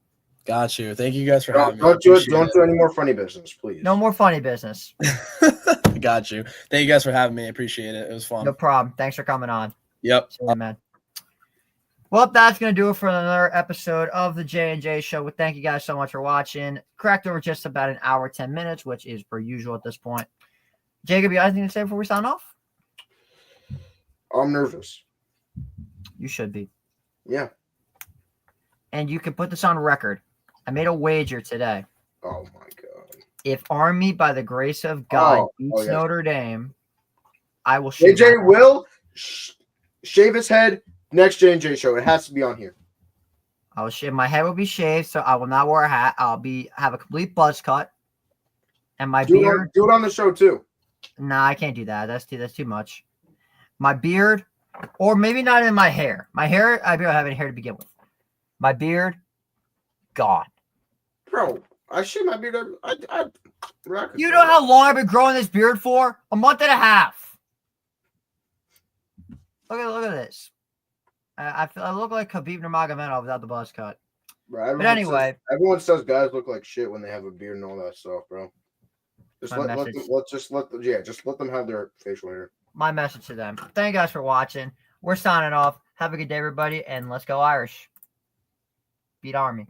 Got you. Thank you guys for having me. Don't do it. Appreciate Don't do any more funny business, please. No more funny business. Got you. Thank you guys for having me. I appreciate it. It was fun. No problem. Thanks for coming on. Yep. See you, man. Well, that's going to do it for another episode of the J&J Show. Well, thank you guys so much for watching. Cracked over just about an hour, 10 minutes, which is per usual at this point. Jacob, you got anything to say before we sign off? I'm nervous. You should be. Yeah. And you can put this on record. I made a wager today. Oh, my God. If Army, by the grace of God, beats yes. Notre Dame, I will shave AJ my- will shave his head next J&J show. It has to be on here. I will shave. My head will be shaved, so I will not wear a hat. I'll have a complete buzz cut, and my Do beard. it on the show, too. Nah, I can't do that. That's too much. My beard, or maybe not in my hair. My hair, I don't have any hair to begin with. My beard, gone. Bro, I shave my beard. I rock it, You bro. know how long I've been growing this beard for? A month and a half. Look at this. I look like Khabib Nurmagomedov without the buzz cut. Bro, everyone anyway. everyone says guys look like shit when they have a beard and all that stuff, bro. Just My let message. them have their facial hair. My message to them. Thank you guys for watching. We're signing off. Have a good day, everybody, and let's go Irish. Beat Army.